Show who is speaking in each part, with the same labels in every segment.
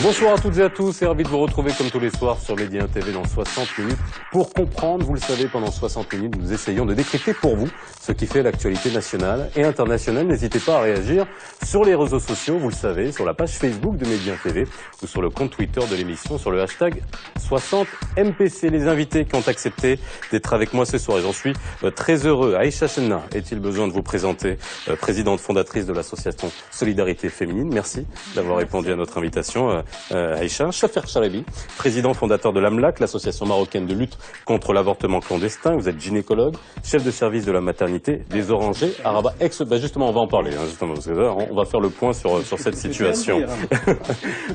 Speaker 1: Bonsoir à toutes et à tous et ravi de vous retrouver comme tous les soirs sur Média TV dans 60 minutes pour comprendre. Vous le savez, pendant 60 minutes, nous essayons de décrypter pour vous ce qui fait l'actualité nationale et internationale. N'hésitez pas à réagir sur les réseaux sociaux, vous le savez, sur la page Facebook de Média TV ou sur le compte Twitter de l'émission sur le hashtag 60MPC. Les invités qui ont accepté d'être avec moi ce soir et j'en suis très heureux. Aïcha Chenna, est-il besoin de vous présenter, présidente fondatrice de l'association Solidarité Féminine. Merci d'avoir répondu à notre invitation. Aïcha. Chafer Charabi, président fondateur de l'AMLAC, l'association marocaine de lutte contre l'avortement clandestin. Vous êtes gynécologue, chef de service de la maternité des Orangers à Rabat. Justement, on va en parler, justement, parce que là, on va faire le point sur cette situation.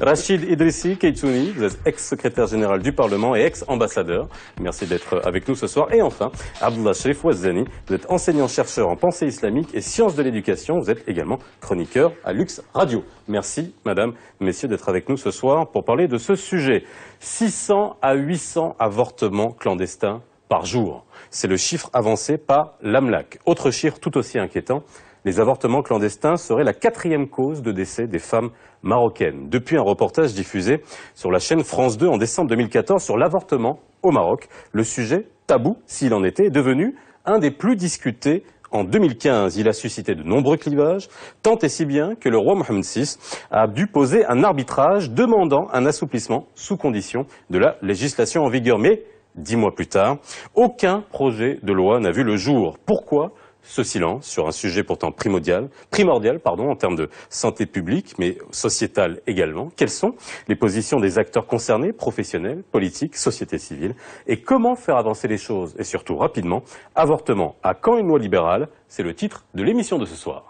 Speaker 1: Rachid Idrissi Keitouni, vous êtes ex-secrétaire général du Parlement et ex-ambassadeur. Merci d'être avec nous ce soir. Et enfin, Abdullah Sherif Ouazzani, vous êtes enseignant-chercheur en pensée islamique et sciences de l'éducation. Vous êtes également chroniqueur à Lux Radio. Merci, madame, messieurs, d'être avec nous ce soir pour parler de ce sujet. 600 à 800 avortements clandestins par jour. C'est le chiffre avancé par l'AMLAC. Autre chiffre tout aussi inquiétant, les avortements clandestins seraient la 4e cause de décès des femmes marocaines. Depuis un reportage diffusé sur la chaîne France 2 en décembre 2014 sur l'avortement au Maroc, le sujet, tabou s'il en était, est devenu un des plus discutés. En 2015, il a suscité de nombreux clivages, tant et si bien que le roi Mohammed VI a dû poser un arbitrage demandant un assouplissement sous condition de la législation en vigueur. Mais 10 mois plus tard, aucun projet de loi n'a vu le jour. Pourquoi ce silence sur un sujet pourtant primordial en termes de santé publique, mais sociétale également? Quelles sont les positions des acteurs concernés, professionnels, politiques, société civile? Et comment faire avancer les choses? Et surtout, rapidement, avortement à quand une loi libérale? C'est le titre de l'émission de ce soir.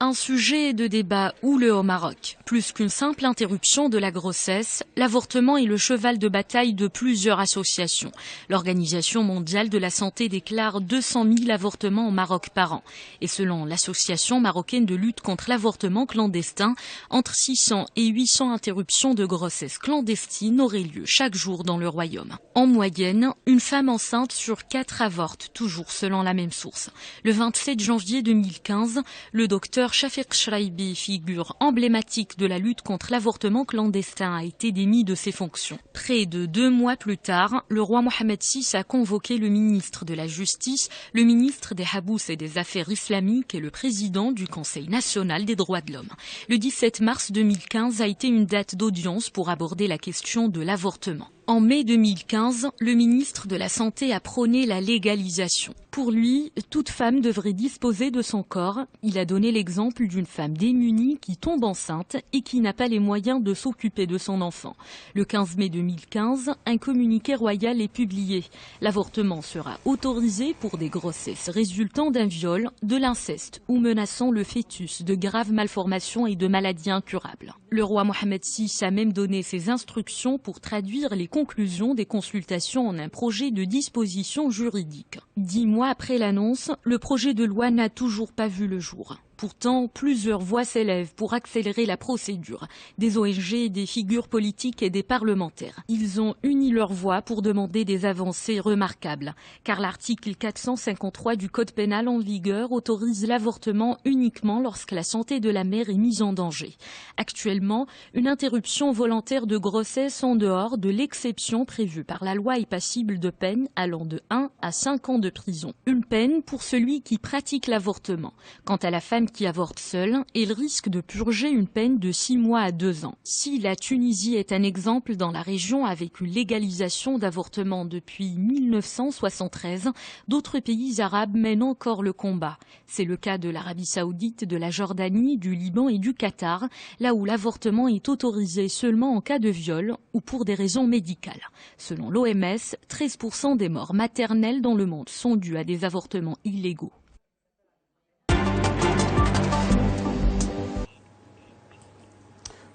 Speaker 2: Un sujet de débat houleux au Maroc. Plus qu'une simple interruption de la grossesse, l'avortement est le cheval de bataille de plusieurs associations. L'Organisation mondiale de la santé déclare 200 000 avortements au Maroc par an. Et selon l'Association marocaine de lutte contre l'avortement clandestin, entre 600 et 800 interruptions de grossesse clandestines auraient lieu chaque jour dans le royaume. En moyenne, une femme enceinte sur 4 avorte, toujours selon la même source. Le 27 janvier 2015, le docteur Shafiq Shraibi, figure emblématique de la lutte contre l'avortement clandestin, a été démis de ses fonctions. Près de 2 mois plus tard, le roi Mohammed VI a convoqué le ministre de la Justice, le ministre des Habous et des Affaires islamiques et le président du Conseil national des droits de l'homme. Le 17 mars 2015 a été une date d'audience pour aborder la question de l'avortement. En mai 2015, le ministre de la Santé a prôné la légalisation. Pour lui, toute femme devrait disposer de son corps. Il a donné l'exemple d'une femme démunie qui tombe enceinte et qui n'a pas les moyens de s'occuper de son enfant. Le 15 mai 2015, un communiqué royal est publié. L'avortement sera autorisé pour des grossesses résultant d'un viol, de l'inceste ou menaçant le fœtus de graves malformations et de maladies incurables. Le roi Mohammed VI a même donné ses instructions pour traduire les conclusions des consultations en un projet de disposition juridique. 10 mois après l'annonce, le projet de loi n'a toujours pas vu le jour. Pourtant, plusieurs voix s'élèvent pour accélérer la procédure. Des ONG, des figures politiques et des parlementaires. Ils ont uni leurs voix pour demander des avancées remarquables. Car l'article 453 du Code pénal en vigueur autorise l'avortement uniquement lorsque la santé de la mère est mise en danger. Actuellement, une interruption volontaire de grossesse en dehors de l'exception prévue par la loi est passible de peine allant de 1 à 5 ans de prison. Une peine pour celui qui pratique l'avortement. Quant à la femme qui avorte seule, elle risque de purger une peine de 6 mois à 2 ans. Si la Tunisie est un exemple dans la région avec une légalisation d'avortement depuis 1973, d'autres pays arabes mènent encore le combat. C'est le cas de l'Arabie Saoudite, de la Jordanie, du Liban et du Qatar, là où l'avortement est autorisé seulement en cas de viol ou pour des raisons médicales. Selon l'OMS, 13% des morts maternelles dans le monde sont dues à des avortements illégaux.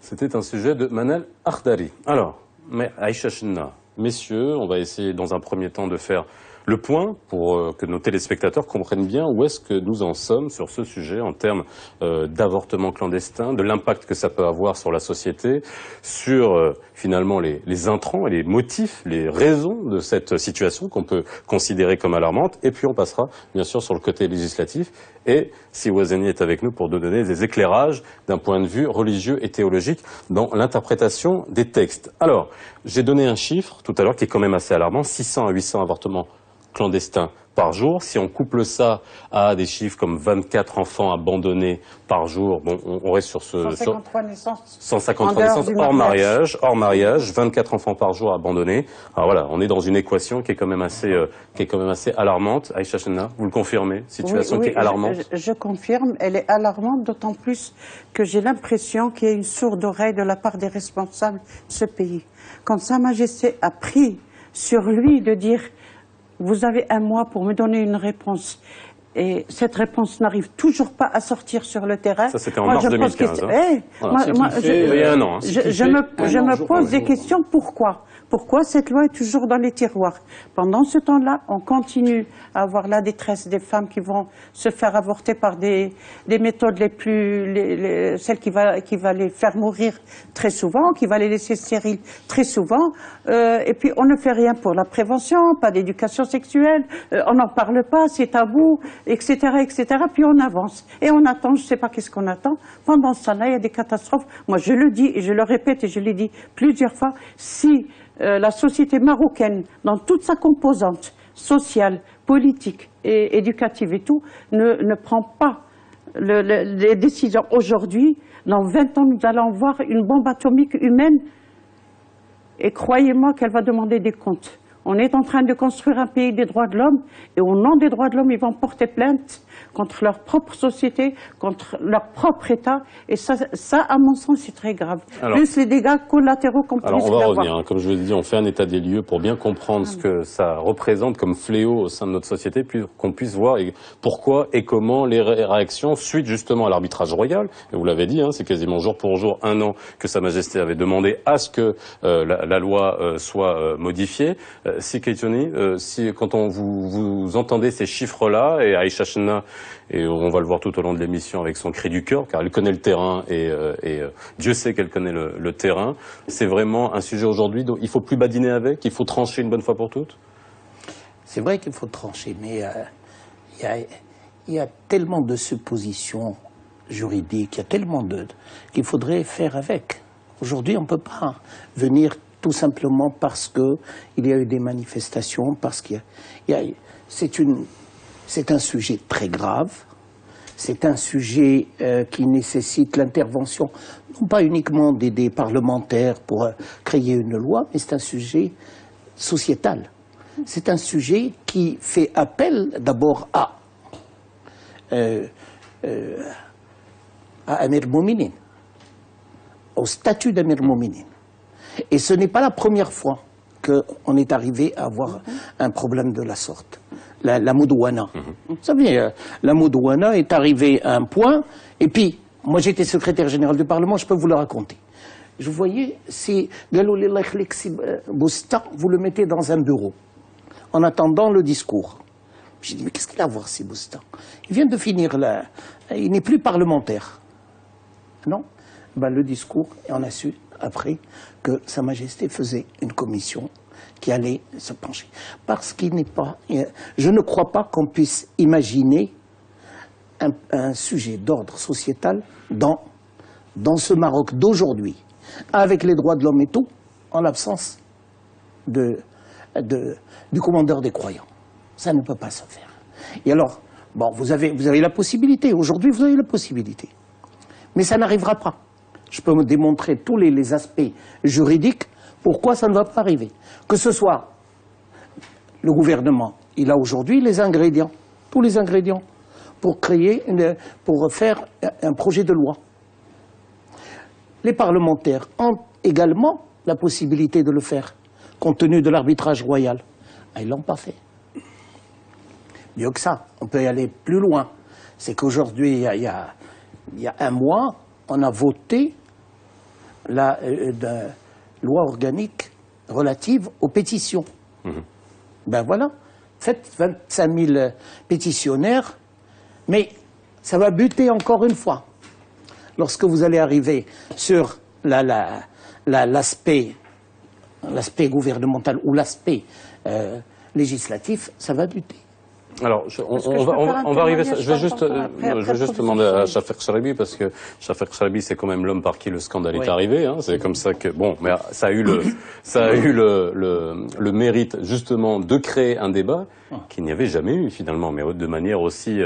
Speaker 1: C'était un sujet de Manal Akhdari. Alors, mais Aïcha Chenna, messieurs, on va essayer dans un premier temps de faire le point pour que nos téléspectateurs comprennent bien où est-ce que nous en sommes sur ce sujet en termes d'avortement clandestin, de l'impact que ça peut avoir sur la société, sur finalement les intrants et les motifs, les raisons de cette situation qu'on peut considérer comme alarmante. Et puis on passera bien sûr sur le côté législatif. Et si Ouazani est avec nous pour nous donner des éclairages d'un point de vue religieux et théologique dans l'interprétation des textes. Alors, j'ai donné un chiffre tout à l'heure qui est quand même assez alarmant, 600 à 800 avortements clandestins par jour. Si on couple ça à des chiffres comme 24 enfants abandonnés par jour, bon, on reste sur ce...
Speaker 3: 153 naissances.
Speaker 1: 153 naissances hors mariage, 24 enfants par jour abandonnés. Alors voilà, on est dans une équation qui est quand même assez, alarmante. Aïcha Chenna, vous le confirmez, situation qui est alarmante.
Speaker 3: Je confirme, elle est alarmante, d'autant plus que j'ai l'impression qu'il y a une sourde oreille de la part des responsables de ce pays. Quand Sa Majesté a pris sur lui de dire « Vous avez un mois pour me donner une réponse », et cette réponse n'arrive toujours pas à sortir sur le terrain.
Speaker 1: Ça, c'était en mars 2015.
Speaker 3: Il y a un an. Je me pose des questions. Pourquoi cette loi est toujours dans les tiroirs? Pendant ce temps-là, on continue à avoir la détresse des femmes qui vont se faire avorter par des méthodes celles qui va les faire mourir très souvent, qui va les laisser stériles très souvent. Et puis on ne fait rien pour la prévention, pas d'éducation sexuelle, on n'en parle pas, c'est tabou, etc., etc. Puis on avance et on attend, je ne sais pas qu'est-ce qu'on attend. Pendant ce temps-là, il y a des catastrophes. Moi, je le dis et je le répète et je l'ai dit plusieurs fois, si la société marocaine, dans toute sa composante sociale, politique et éducative et tout, ne prend pas les décisions aujourd'hui, dans 20 ans, nous allons voir une bombe atomique humaine et croyez-moi qu'elle va demander des comptes. On est en train de construire un pays des droits de l'homme et au nom des droits de l'homme, ils vont porter plainte contre leur propre société, contre leur propre État. Et ça à mon sens, c'est très grave. Alors, plus les dégâts collatéraux qu'on puisse avoir.
Speaker 1: Alors, on va revenir. Comme je vous ai dit, on fait un état des lieux pour bien comprendre ce que ça représente comme fléau au sein de notre société, puis qu'on puisse voir pourquoi et comment les réactions suite justement à l'arbitrage royal. Et vous l'avez dit, c'est quasiment jour pour jour, 1 an que Sa Majesté avait demandé à ce que la loi soit modifiée. Si Keitoni, quand vous entendez ces chiffres-là, et Aïcha Chenna, et on va le voir tout au long de l'émission avec son cri du cœur, car elle connaît le terrain et Dieu sait qu'elle connaît le terrain. C'est vraiment un sujet aujourd'hui dont il faut plus badiner avec, il faut trancher une bonne fois pour toutes.
Speaker 4: C'est vrai qu'il faut trancher, mais il y a tellement de suppositions juridiques, il y a tellement qu'il faudrait faire avec. Aujourd'hui, on ne peut pas venir tout simplement parce qu'il y a eu des manifestations, parce qu'il y a c'est un sujet très grave, c'est un sujet qui nécessite l'intervention, non pas uniquement des parlementaires pour créer une loi, mais c'est un sujet sociétal. C'est un sujet qui fait appel d'abord à Amir Mouminin, au statut d'Amir Mouminin. Et ce n'est pas la première fois qu'on est arrivé à avoir un problème de la sorte. La Moudouana. Vous savez, la Moudouana est arrivée à un point, et puis, moi j'étais secrétaire général du Parlement, je peux vous le raconter. Je voyais, si Bousta, vous le mettez dans un bureau, en attendant le discours. J'ai dit, mais qu'est-ce qu'il a à voir, si Bousta? Il vient de finir là, il n'est plus parlementaire. Non? Le discours, et on a su après que Sa Majesté faisait une commission qui allait se pencher. Parce qu'il n'est pas... Je ne crois pas qu'on puisse imaginer un sujet d'ordre sociétal dans ce Maroc d'aujourd'hui, avec les droits de l'homme et tout, en l'absence du commandeur des croyants. Ça ne peut pas se faire. Et alors, bon, vous avez la possibilité. Aujourd'hui, vous avez la possibilité. Mais ça n'arrivera pas. Je peux me démontrer tous les aspects juridiques, pourquoi ça ne va pas arriver. Que ce soit le gouvernement, il a aujourd'hui les ingrédients, tous les ingrédients, pour faire un projet de loi. Les parlementaires ont également la possibilité de le faire, compte tenu de l'arbitrage royal. Ils ne l'ont pas fait. Mieux que ça, on peut y aller plus loin. C'est qu'aujourd'hui, il y a 1 mois, on a voté la loi organique relative aux pétitions. Ben voilà, faites 25 000 pétitionnaires, mais ça va buter encore une fois. Lorsque vous allez arriver sur l'aspect gouvernemental ou l'aspect législatif, ça va buter.
Speaker 1: Alors, on va arriver. Je vais juste demander à Shafek Charabi, parce que Shafek Charabi, c'est quand même l'homme par qui le scandale est arrivé. Hein, c'est comme ça que mais ça a eu le mérite justement de créer un débat qu'il n'y avait jamais eu finalement, mais de manière aussi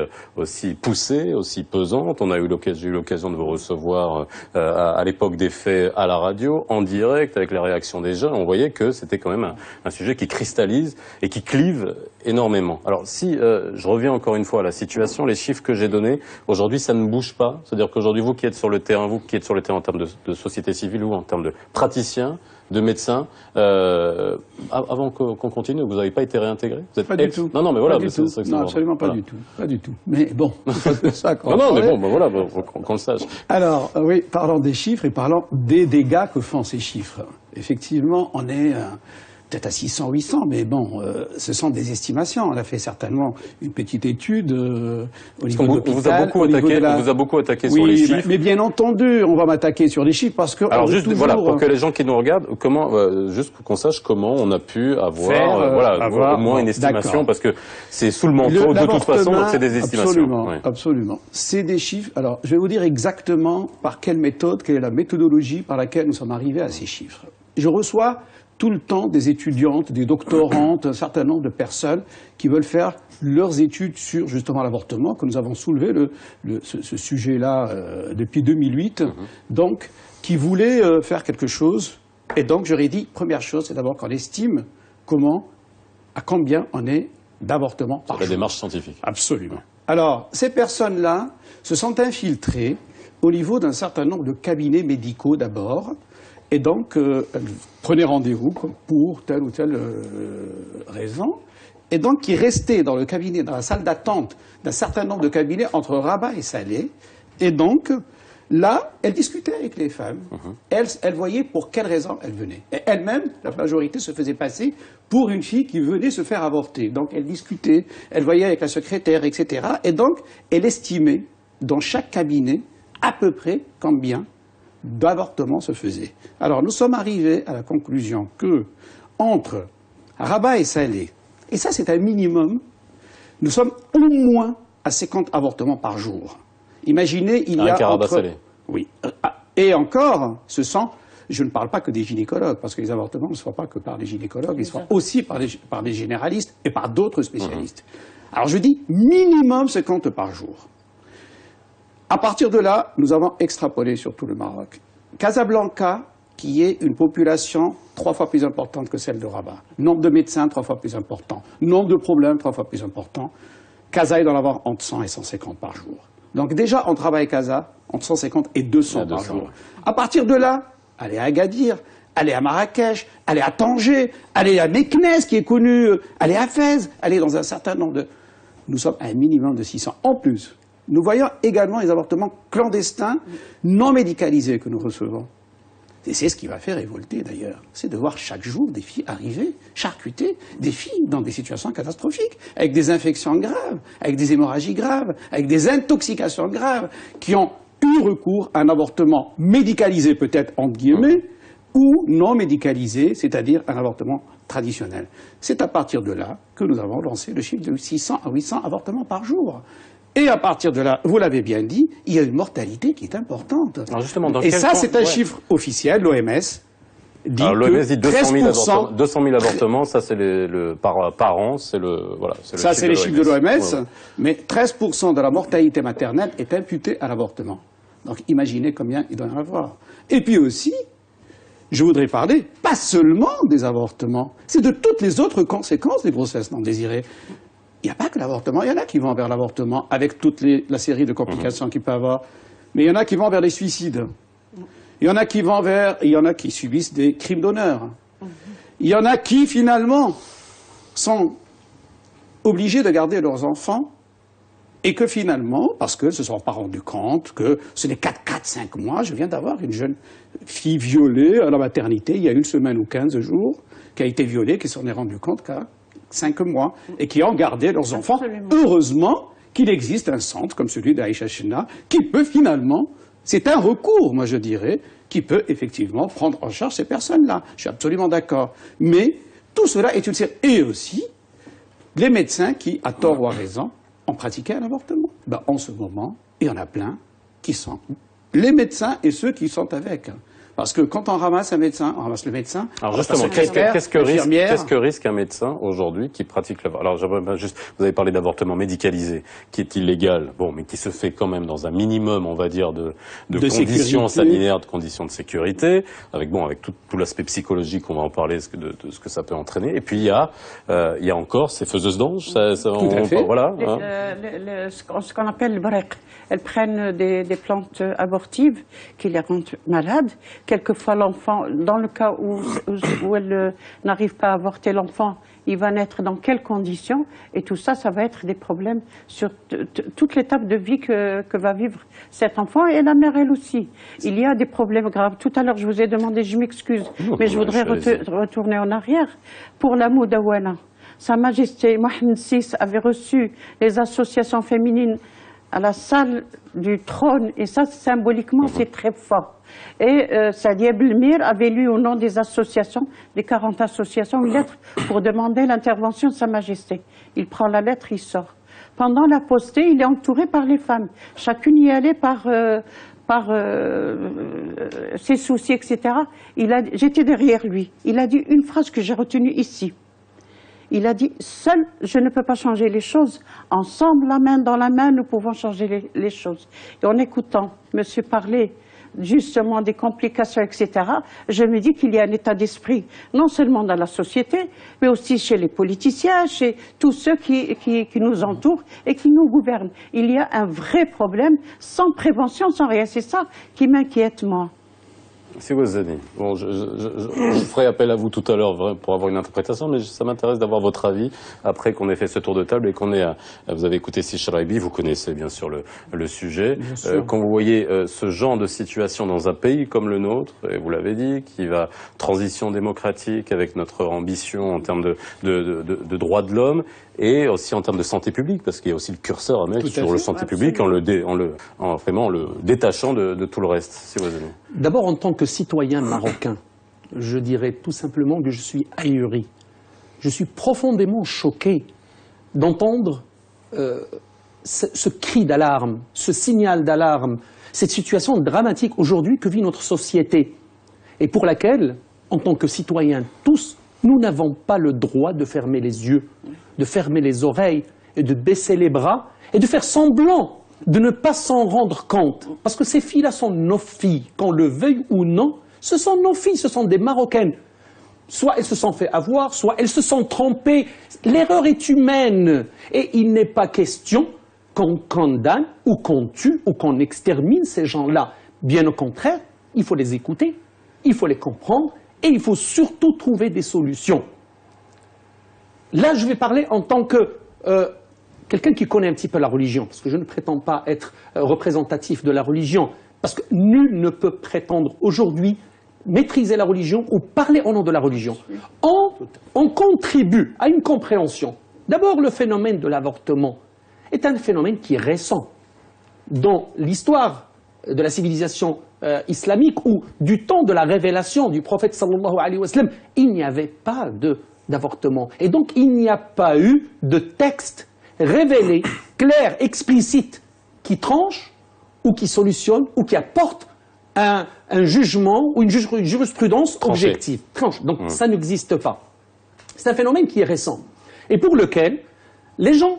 Speaker 1: poussée, aussi pesante. On a eu l'occasion de vous recevoir à l'époque des faits à la radio, en direct, avec les réactions des jeunes. On voyait que c'était quand même un sujet qui cristallise et qui clive énormément. Alors si je reviens encore une fois à la situation, les chiffres que j'ai donnés, aujourd'hui ça ne bouge pas. C'est-à-dire qu'aujourd'hui, vous qui êtes sur le terrain, en termes de société civile ou en termes de praticiens, de médecins, avant qu'on continue, vous n'avez pas été réintégré?
Speaker 5: Pas du tout.
Speaker 1: Non, mais voilà.
Speaker 5: Non, absolument pas du tout. Pas du tout. Mais bon, c'est ça qu'on
Speaker 1: voilà, qu'on le sache.
Speaker 5: Alors, oui, parlant des chiffres et parlant des dégâts que font ces chiffres. Effectivement, on est peut-être à 600, 800, mais bon, ce sont des estimations. On a fait certainement une petite étude au niveau de l'hôpital.
Speaker 1: On vous a beaucoup attaqué sur les chiffres.
Speaker 5: Mais bien entendu, on va m'attaquer sur les chiffres parce que...
Speaker 1: Alors juste, voilà, pour que les gens qui nous regardent, juste qu'on sache comment on a pu avoir, au moins une estimation, parce que c'est sous le manteau, de toute façon, c'est des estimations.
Speaker 5: Absolument. C'est des chiffres. Alors, je vais vous dire exactement par quelle méthode, quelle est la méthodologie par laquelle nous sommes arrivés à ces chiffres. Je reçois tout le temps des étudiantes, des doctorantes, un certain nombre de personnes qui veulent faire leurs études sur justement l'avortement, que nous avons soulevé ce sujet-là depuis 2008, donc qui voulaient faire quelque chose. Et donc j'aurais dit, première chose, c'est d'abord qu'on estime à combien on est d'avortements par jour.
Speaker 1: La démarche scientifique.
Speaker 5: Absolument. Alors, ces personnes-là se sont infiltrées au niveau d'un certain nombre de cabinets médicaux d'abord. Et donc, elle prenait rendez-vous pour telle ou telle raison. Et donc, qui restait dans le cabinet, dans la salle d'attente d'un certain nombre de cabinets entre Rabat et Salé. Et donc, là, elle discutait avec les femmes. Elle voyait pour quelle raison elles venaient. Et elle-même, la majorité se faisait passer pour une fille qui venait se faire avorter. Donc, elle discutait, elle voyait avec la secrétaire, etc. Et donc, elle estimait, dans chaque cabinet, à peu près combien d'avortements se faisaient. Alors, nous sommes arrivés à la conclusion que, entre Rabat et Salé, et ça c'est un minimum, nous sommes au moins à 50 avortements par jour. Imaginez, il y a
Speaker 1: Rabat Salé.
Speaker 5: Oui. Et encore, je ne parle pas que des gynécologues, parce que les avortements ne se font pas que par les gynécologues, ils se font aussi par les généralistes et par d'autres spécialistes. Alors je dis minimum 50 par jour. À partir de là, nous avons extrapolé sur tout le Maroc. Casablanca, qui est une population 3 fois plus importante que celle de Rabat. Nombre de médecins 3 fois plus important. Nombre de problèmes 3 fois plus important. Casa, il doit en avoir entre 100 et 150 par jour. Donc déjà, on travaille Casa entre 150 et 200 par jour. À partir de là, allez à Agadir, allez à Marrakech, allez à Tanger, allez à Meknès, qui est connu, allez à Fès, allez dans un certain nombre de... Nous sommes à un minimum de 600. En plus, nous voyons également les avortements clandestins, non médicalisés que nous recevons. Et c'est ce qui va faire révolter d'ailleurs. C'est de voir chaque jour des filles arriver, charcutées, des filles dans des situations catastrophiques, avec des infections graves, avec des hémorragies graves, avec des intoxications graves, qui ont eu recours à un avortement médicalisé peut-être entre guillemets, ou non médicalisé, c'est-à-dire un avortement traditionnel. C'est à partir de là que nous avons lancé le chiffre de 600 à 800 avortements par jour. Et à partir de là, vous l'avez bien dit, il y a une mortalité qui est importante.
Speaker 1: Alors justement,
Speaker 5: et ça, c'est un chiffre officiel, l'OMS dit
Speaker 1: l'OMS dit
Speaker 5: 200
Speaker 1: 000 avortements, ça c'est par an, c'est
Speaker 5: ça c'est les chiffres de l'OMS, mais 13% de la mortalité maternelle est imputée à l'avortement. Donc imaginez combien il doit y en avoir. Et puis aussi, je voudrais parler pas seulement des avortements, c'est de toutes les autres conséquences des grossesses non désirées. Il n'y a pas que l'avortement, il y en a qui vont vers l'avortement avec toute la série de complications qu'il peut avoir, mais il y en a qui vont vers les suicides. Il y en a qui subissent des crimes d'honneur. Il y en a qui finalement sont obligés de garder leurs enfants et que finalement, parce qu'elles ne se sont pas rendues compte que ce n'est qu'à 4-5 mois, je viens d'avoir une jeune fille violée à la maternité il y a 1 semaine ou 15 jours, qui a été violée, qui s'en est rendue compte qu'à 5 mois et qui ont gardé leurs enfants.
Speaker 3: Absolument.
Speaker 5: Heureusement qu'il existe un centre comme celui d'Aïcha Chenna qui peut finalement, c'est un recours, moi je dirais, qui peut effectivement prendre en charge ces personnes-là. Je suis absolument d'accord. Mais tout cela est une série. Et aussi, les médecins qui, à tort ou à raison, ont pratiqué un avortement. Ben, en ce moment, il y en a plein qui sont les médecins et ceux qui sont avec. Parce que quand on ramasse un médecin, on ramasse le médecin.
Speaker 1: Alors justement, qu'est-ce que risque un médecin aujourd'hui qui pratique l'avortement? Alors j'aimerais juste, vous avez parlé d'avortement médicalisé, qui est illégal, bon, mais qui se fait quand même dans un minimum, on va dire, de conditions sanitaires, de conditions de sécurité, avec tout l'aspect psychologique, on va en parler, de ce que ça peut entraîner. Et puis il y a encore ces faiseuses d'anges, voilà.
Speaker 3: Ce qu'on appelle le break. Elles prennent des plantes abortives qui les rendent malades. Quelquefois, l'enfant, dans le cas où elle n'arrive pas à avorter l'enfant, il va naître dans quelles conditions? Et tout ça, ça va être des problèmes sur toute l'étape de vie que va vivre cet enfant et la mère, elle aussi. Il y a des problèmes graves. Tout à l'heure, je vous ai demandé, je m'excuse, mais je voudrais retourner en arrière. Pour la Moudawana, Sa Majesté Mohamed VI avait reçu les associations féminines à la salle du trône, et ça, symboliquement, c'est très fort. Et Sadia Belmir avait lu au nom des associations, des 40 associations, une lettre pour demander l'intervention de Sa Majesté. Il prend la lettre, il sort. Pendant la postée, il est entouré par les femmes. Chacune y allait par ses soucis, etc. J'étais derrière lui. Il a dit une phrase que j'ai retenue ici. Il a dit, seul, je ne peux pas changer les choses. Ensemble, la main dans la main, nous pouvons changer les choses. Et en écoutant monsieur parler justement des complications, etc., je me dis qu'il y a un état d'esprit, non seulement dans la société, mais aussi chez les politiciens, chez tous ceux qui nous entourent et qui nous gouvernent. Il y a un vrai problème, sans prévention, sans rien. C'est ça qui m'inquiète, moi.
Speaker 1: C'est Ouazzani. Bon, je ferai appel à vous tout à l'heure pour avoir une interprétation, mais ça m'intéresse d'avoir votre avis après qu'on ait fait ce tour de table et qu'on ait... Vous avez écouté Sichel Raibi, vous connaissez bien sûr le sujet. Quand vous voyez ce genre de situation dans un pays comme le nôtre, et vous l'avez dit, qui va transition démocratique avec notre ambition en termes de droits de l'homme, et aussi en termes de santé publique, parce qu'il y a aussi le curseur à mettre sur le santé publique en le détachant de tout le reste. C'est Ouazzani.
Speaker 6: D'abord, en tant que citoyen marocain, je dirais tout simplement que je suis ahuri. Je suis profondément choqué d'entendre ce cri d'alarme, ce signal d'alarme, cette situation dramatique aujourd'hui que vit notre société et pour laquelle, en tant que citoyens tous, nous n'avons pas le droit de fermer les yeux, de fermer les oreilles et de baisser les bras et de faire semblant de ne pas s'en rendre compte. Parce que ces filles-là sont nos filles, qu'on le veuille ou non, ce sont nos filles, ce sont des Marocaines. Soit elles se sont fait avoir, soit elles se sont trompées. L'erreur est humaine. Et il n'est pas question qu'on condamne ou qu'on tue ou qu'on extermine ces gens-là. Bien au contraire, il faut les écouter, il faut les comprendre et il faut surtout trouver des solutions. Là, je vais parler en tant que quelqu'un qui connaît un petit peu la religion, parce que je ne prétends pas être représentatif de la religion, parce que nul ne peut prétendre aujourd'hui maîtriser la religion ou parler au nom de la religion. On contribue à une compréhension. D'abord, le phénomène de l'avortement est un phénomène qui est récent. Dans l'histoire de la civilisation islamique ou du temps de la révélation du prophète sallallahu alayhi wa sallam, il n'y avait pas d'avortement. Et donc, il n'y a pas eu de texte révélé, clair, explicite, qui tranche ou qui solutionne ou qui apporte un jugement ou une jurisprudence objective. Tranche. Donc, ça n'existe pas. C'est un phénomène qui est récent et pour lequel les gens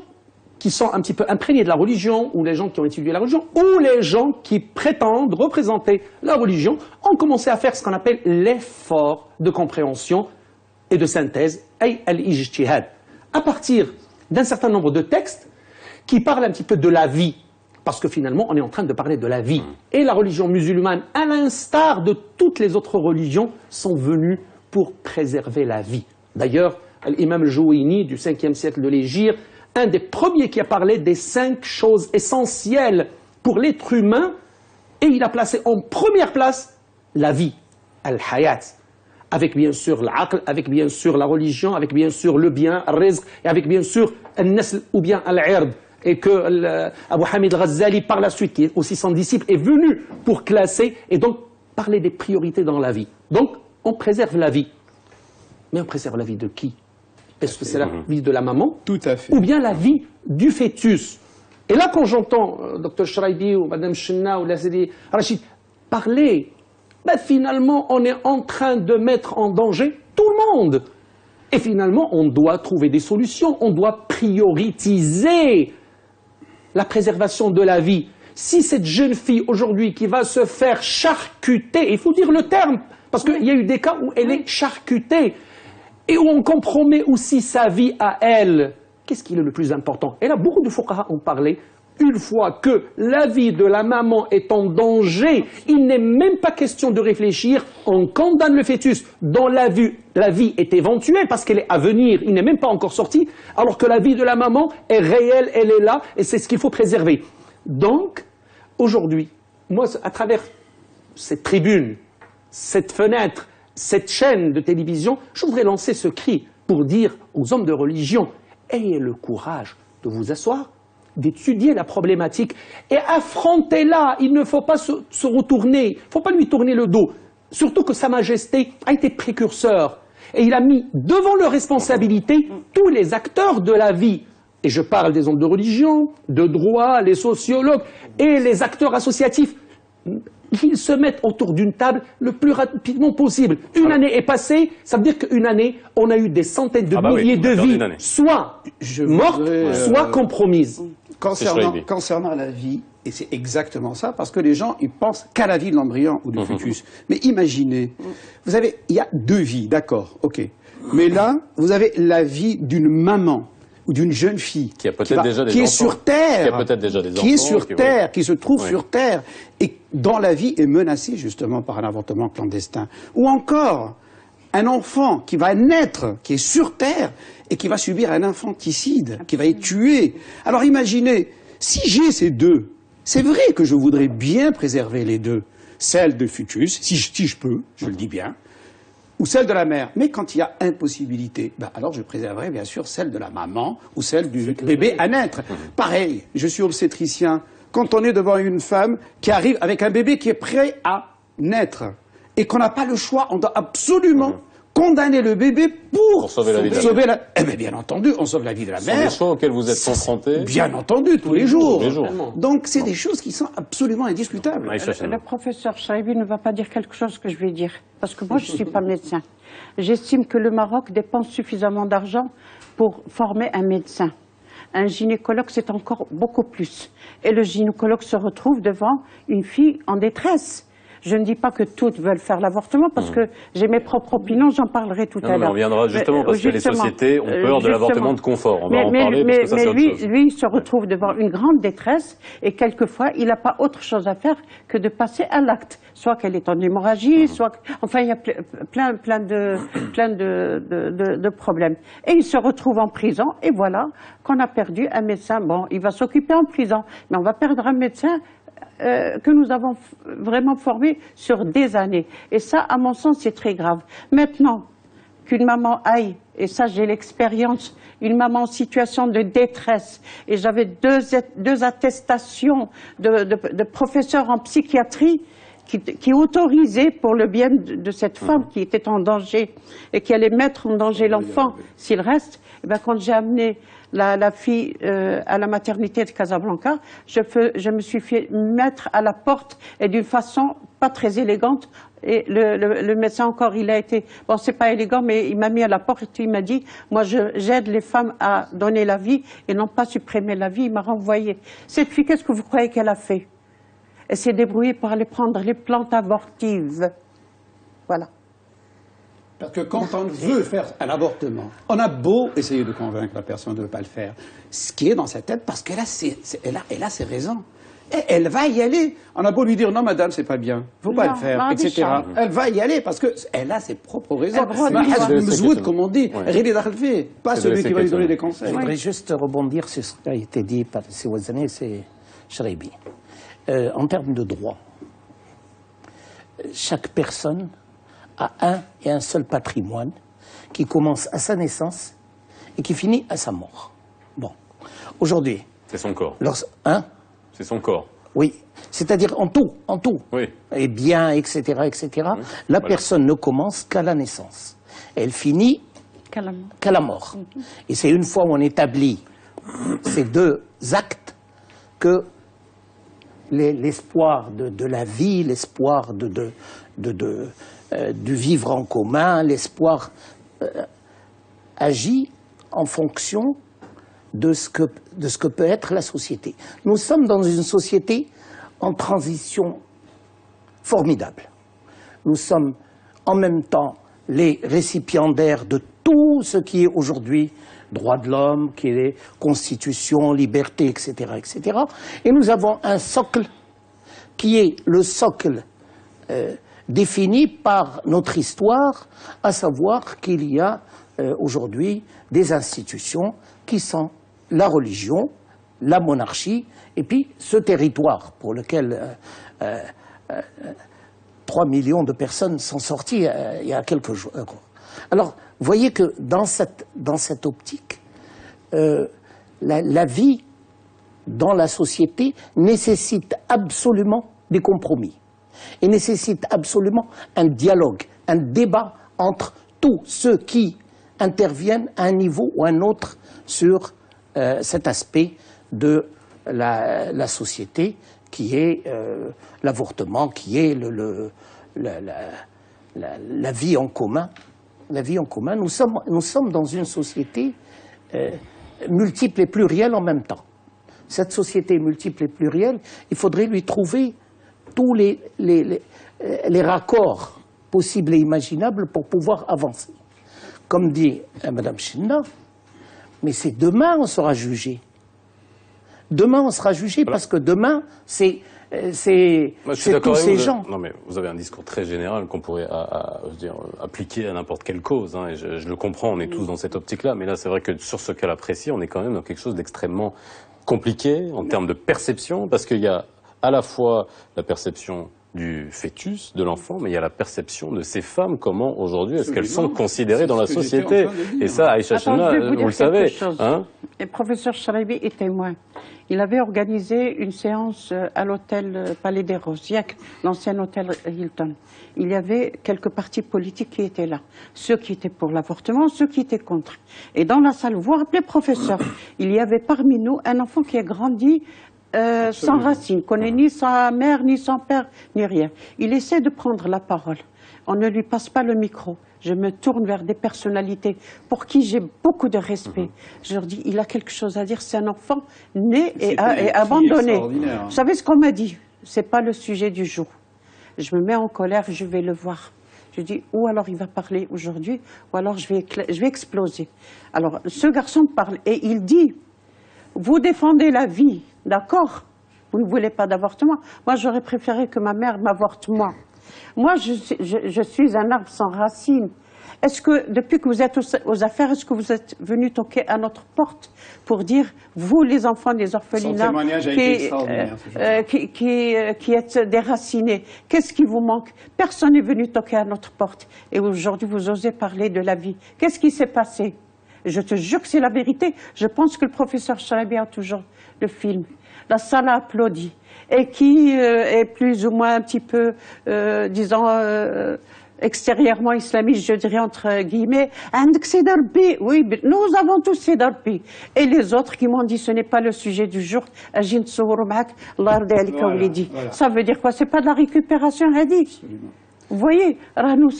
Speaker 6: qui sont un petit peu imprégnés de la religion, ou les gens qui ont étudié la religion, ou les gens qui prétendent représenter la religion, ont commencé à faire ce qu'on appelle l'effort de compréhension et de synthèse, ay al-ijtihad, à partir d'un certain nombre de textes qui parlent un petit peu de la vie, parce que finalement on est en train de parler de la vie. Et la religion musulmane, à l'instar de toutes les autres religions, sont venues pour préserver la vie. D'ailleurs, l'imam Jouini du 5e siècle de l'Hégire, un des premiers qui a parlé des 5 choses essentielles pour l'être humain, et il a placé en première place la vie, al-hayat. avec bien sûr l'aql, avec bien sûr la religion, avec bien sûr le bien, al-rizq, et avec bien sûr al-nasl ou bien al-ird. Et que Abu Hamid Ghazali, par la suite, qui est aussi son disciple, est venu pour classer et donc parler des priorités dans la vie. Donc, on préserve la vie. Mais on préserve la vie de qui? Est-ce que c'est la vie de la maman?
Speaker 5: Tout à fait.
Speaker 6: Ou bien la vie du fœtus? Et là, quand j'entends Dr Shraibi ou Mme Chenna ou Lazeli Rachid parler, ben finalement, on est en train de mettre en danger tout le monde. Et finalement, on doit trouver des solutions. On doit prioriser la préservation de la vie. Si cette jeune fille aujourd'hui qui va se faire charcuter, il faut dire le terme, parce qu'il y a eu des cas où elle est charcutée, et où on compromet aussi sa vie à elle, qu'est-ce qui est le plus important? Et là, beaucoup de fuqaha ont parlé, une fois que la vie de la maman est en danger, il n'est même pas question de réfléchir, on condamne le fœtus dont la vie est éventuelle parce qu'elle est à venir, il n'est même pas encore sorti, alors que la vie de la maman est réelle, elle est là, et c'est ce qu'il faut préserver. Donc, aujourd'hui, moi, à travers cette tribune, cette fenêtre, cette chaîne de télévision, je voudrais lancer ce cri pour dire aux hommes de religion, ayez le courage de vous asseoir, d'étudier la problématique et affrontez-la. Il ne faut pas se retourner, il ne faut pas lui tourner le dos. Surtout que Sa Majesté a été précurseur et il a mis devant leurs responsabilités tous les acteurs de la vie. Et je parle des hommes de religion, de droit, les sociologues et les acteurs associatifs. Qu'ils se mettent autour d'une table le plus rapidement possible. Une année est passée, ça veut dire qu'une année, on a eu des centaines de milliers de vies, soit mortes, soit compromises.
Speaker 5: Concernant la vie, et c'est exactement ça, parce que les gens, ils pensent qu'à la vie de l'embryon ou du fœtus. Mais imaginez, il y a deux vies, d'accord, ok. Mais là, vous avez la vie d'une maman ou d'une jeune fille
Speaker 1: qui a peut-être déjà des enfants,
Speaker 5: qui est sur Terre,
Speaker 1: qui a peut-être déjà des enfants,
Speaker 5: qui est sur Terre, qui se trouve sur Terre, et dont la vie est menacée justement par un avortement clandestin. Ou encore, un enfant qui va naître, qui est sur Terre, et qui va subir un infanticide, qui va être tué. Alors imaginez, si j'ai ces deux, c'est vrai que je voudrais bien préserver les deux, celle de fœtus, si je peux, je le dis bien, ou celle de la mère. Mais quand il y a impossibilité, ben alors je préserverai bien sûr celle de la maman ou celle du bébé à naître. Pareil, je suis obstétricien. Quand on est devant une femme qui arrive avec un bébé qui est prêt à naître et qu'on n'a pas le choix, on doit absolument condamner le bébé pour
Speaker 1: sauver la vie de la mère.
Speaker 5: Eh bien, bien entendu, on sauve la vie de la mère.
Speaker 1: Ce sont des choix auxquels vous êtes confrontés.
Speaker 5: Bien entendu, tous les jours.
Speaker 1: Tous les jours.
Speaker 5: Donc, c'est des choses qui sont absolument indiscutables.
Speaker 3: Le professeur Shraibi ne va pas dire quelque chose que je vais dire, parce que moi, je ne suis pas médecin. J'estime que le Maroc dépense suffisamment d'argent pour former un médecin. Un gynécologue, c'est encore beaucoup plus. Et le gynécologue se retrouve devant une fille en détresse. Je ne dis pas que toutes veulent faire l'avortement, parce que j'ai mes propres opinions, j'en parlerai tout à l'heure.
Speaker 1: On viendra justement, parce que les sociétés ont peur de l'avortement de confort. On va en parler, parce que ça, c'est autre chose.
Speaker 3: Lui, il se retrouve devant une grande détresse, et quelquefois, il n'a pas autre chose à faire que de passer à l'acte. Soit qu'elle est en hémorragie, soit... Enfin, il y a plein de problèmes. Et il se retrouve en prison, et voilà qu'on a perdu un médecin. Bon, il va s'occuper en prison, mais on va perdre un médecin que nous avons vraiment formé sur des années. Et ça, à mon sens, c'est très grave. Maintenant, qu'une maman aille, et ça j'ai l'expérience, une maman en situation de détresse, et j'avais deux attestations de professeurs en psychiatrie qui autorisaient pour le bien de cette femme qui était en danger et qui allait mettre en danger l'enfant s'il reste. Et bien, quand j'ai amené la fille à la maternité de Casablanca, je me suis fait mettre à la porte, et d'une façon pas très élégante. Et le médecin encore, il a été, bon, c'est pas élégant, mais il m'a mis à la porte et il m'a dit, moi j'aide les femmes à donner la vie et non pas supprimer la vie. Il m'a renvoyé. Cette fille, qu'est-ce que vous croyez qu'elle a fait? Elle s'est débrouillée pour aller prendre les plantes abortives. Voilà.
Speaker 5: Parce que quand on veut faire un avortement, on a beau essayer de convaincre la personne de ne pas le faire, ce qui est dans sa tête, parce qu'elle a ses raisons. Et elle va y aller. On a beau lui dire, non madame, c'est pas bien, faut pas le faire, etc. Elle va y aller parce qu'elle a ses propres raisons. Comme on dit, pas celui qui va lui donner des conseils.
Speaker 4: Je voudrais juste rebondir sur ce qui a été dit par Siwazani et c'est Shraibi. En termes de droit, chaque personne a un et un seul patrimoine qui commence à sa naissance et qui finit à sa mort. Bon, aujourd'hui...
Speaker 1: C'est son corps.
Speaker 4: C'est
Speaker 1: son corps.
Speaker 4: Oui, c'est-à-dire en tout.
Speaker 1: Oui.
Speaker 4: Et bien, etc., etc. Oui. La personne ne commence qu'à la naissance. Elle finit qu'à la mort. Et c'est une fois où on établit ces deux actes que l'espoir de la vie, l'espoir du vivre en commun, l'espoir agit en fonction de ce que peut être la société. Nous sommes dans une société en transition formidable. Nous sommes en même temps les récipiendaires de tout ce qui est aujourd'hui droits de l'homme, qui est constitution, liberté, etc., etc. Et nous avons un socle qui est le socle défini par notre histoire, à savoir qu'il y a aujourd'hui des institutions qui sont la religion, la monarchie, et puis ce territoire pour lequel 3 millions de personnes sont sorties il y a quelques jours. Alors, vous voyez que dans cette optique, la vie dans la société nécessite absolument des compromis et nécessite absolument un dialogue, un débat entre tous ceux qui interviennent à un niveau ou à un autre sur cet aspect de la société qui est l'avortement, qui est la vie en commun. La vie en commun. Nous sommes dans une société multiple et plurielle en même temps. Cette société multiple et plurielle, il faudrait lui trouver tous les raccords possibles et imaginables pour pouvoir avancer. Comme dit Mme Chinna, mais c'est demain on sera jugé. Demain on sera jugé parce que demain c'est tous ces gens.
Speaker 1: Non mais vous avez un discours très général qu'on pourrait appliquer à n'importe quelle cause, hein, et je le comprends, on est tous dans cette optique-là, mais là c'est vrai que sur ce cas-là précis, on est quand même dans quelque chose d'extrêmement compliqué en termes de perception, parce qu'il y a à la fois la perception du fœtus, de l'enfant, mais il y a la perception de ces femmes, comment aujourd'hui est-ce qu'elles sont considérées dans la société. Et ça, Aïcha Chenna, vous le savez. Hein,
Speaker 3: le professeur Chalabi est témoin. Il avait organisé une séance à l'hôtel Palais des Rosières, l'ancien hôtel Hilton. Il y avait quelques partis politiques qui étaient là. Ceux qui étaient pour l'avortement, ceux qui étaient contre. Et dans la salle, vous vous rappelez, professeur, il y avait parmi nous un enfant qui a grandi sans racines, connaît ni sa mère, ni son père, ni rien. Il essaie de prendre la parole. On ne lui passe pas le micro. Je me tourne vers des personnalités pour qui j'ai beaucoup de respect. Je leur dis, il a quelque chose à dire, c'est un enfant né et abandonné. Vous savez ce qu'on m'a dit? C'est pas le sujet du jour. Je me mets en colère, je vais le voir. Je dis, ou alors il va parler aujourd'hui, ou alors je vais exploser. Alors, ce garçon parle et il dit, vous défendez la vie, d'accord? Vous ne voulez pas d'avortement. Moi, j'aurais préféré que ma mère m'avorte moi. Moi, je suis un arbre sans racines. Est-ce que, depuis que vous êtes aux affaires, est-ce que vous êtes venu toquer à notre porte pour dire, vous, les enfants des orphelinats, qui êtes déracinés, qu'est-ce qui vous manque? Personne n'est venu toquer à notre porte. Et aujourd'hui, vous osez parler de la vie. Qu'est-ce qui s'est passé? Je te jure que c'est la vérité. Je pense que le professeur Chalabi a toujours le film. La salle a applaudi. Et qui est plus ou moins un petit peu, disons, extérieurement islamiste, je dirais entre guillemets, oui, nous avons tous ces darbi. Et les autres qui m'ont dit, ce n'est pas le sujet du jour, ça veut dire quoi? C'est pas de la récupération hadith. Vous voyez, nous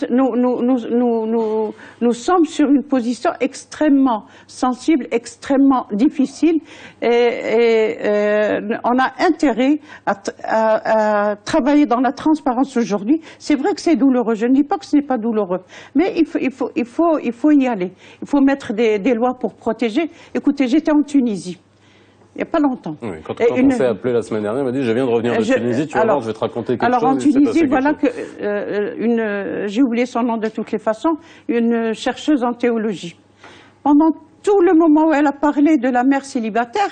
Speaker 3: sommes sur une position extrêmement sensible, extrêmement difficile, et on a intérêt à travailler dans la transparence aujourd'hui. C'est vrai que c'est douloureux, je ne dis pas que ce n'est pas douloureux, mais il faut y aller. Il faut mettre des lois pour protéger. Écoutez, j'étais en Tunisie. Il n'y a pas longtemps.
Speaker 1: Oui, quand on s'est appelé la semaine dernière, il m'a dit, je viens de revenir de Tunisie, tu vas voir, je vais te raconter quelque chose.
Speaker 3: Alors en Tunisie, voilà que j'ai oublié son nom de toutes les façons, une chercheuse en théologie. Pendant tout le moment où elle a parlé de la mère célibataire,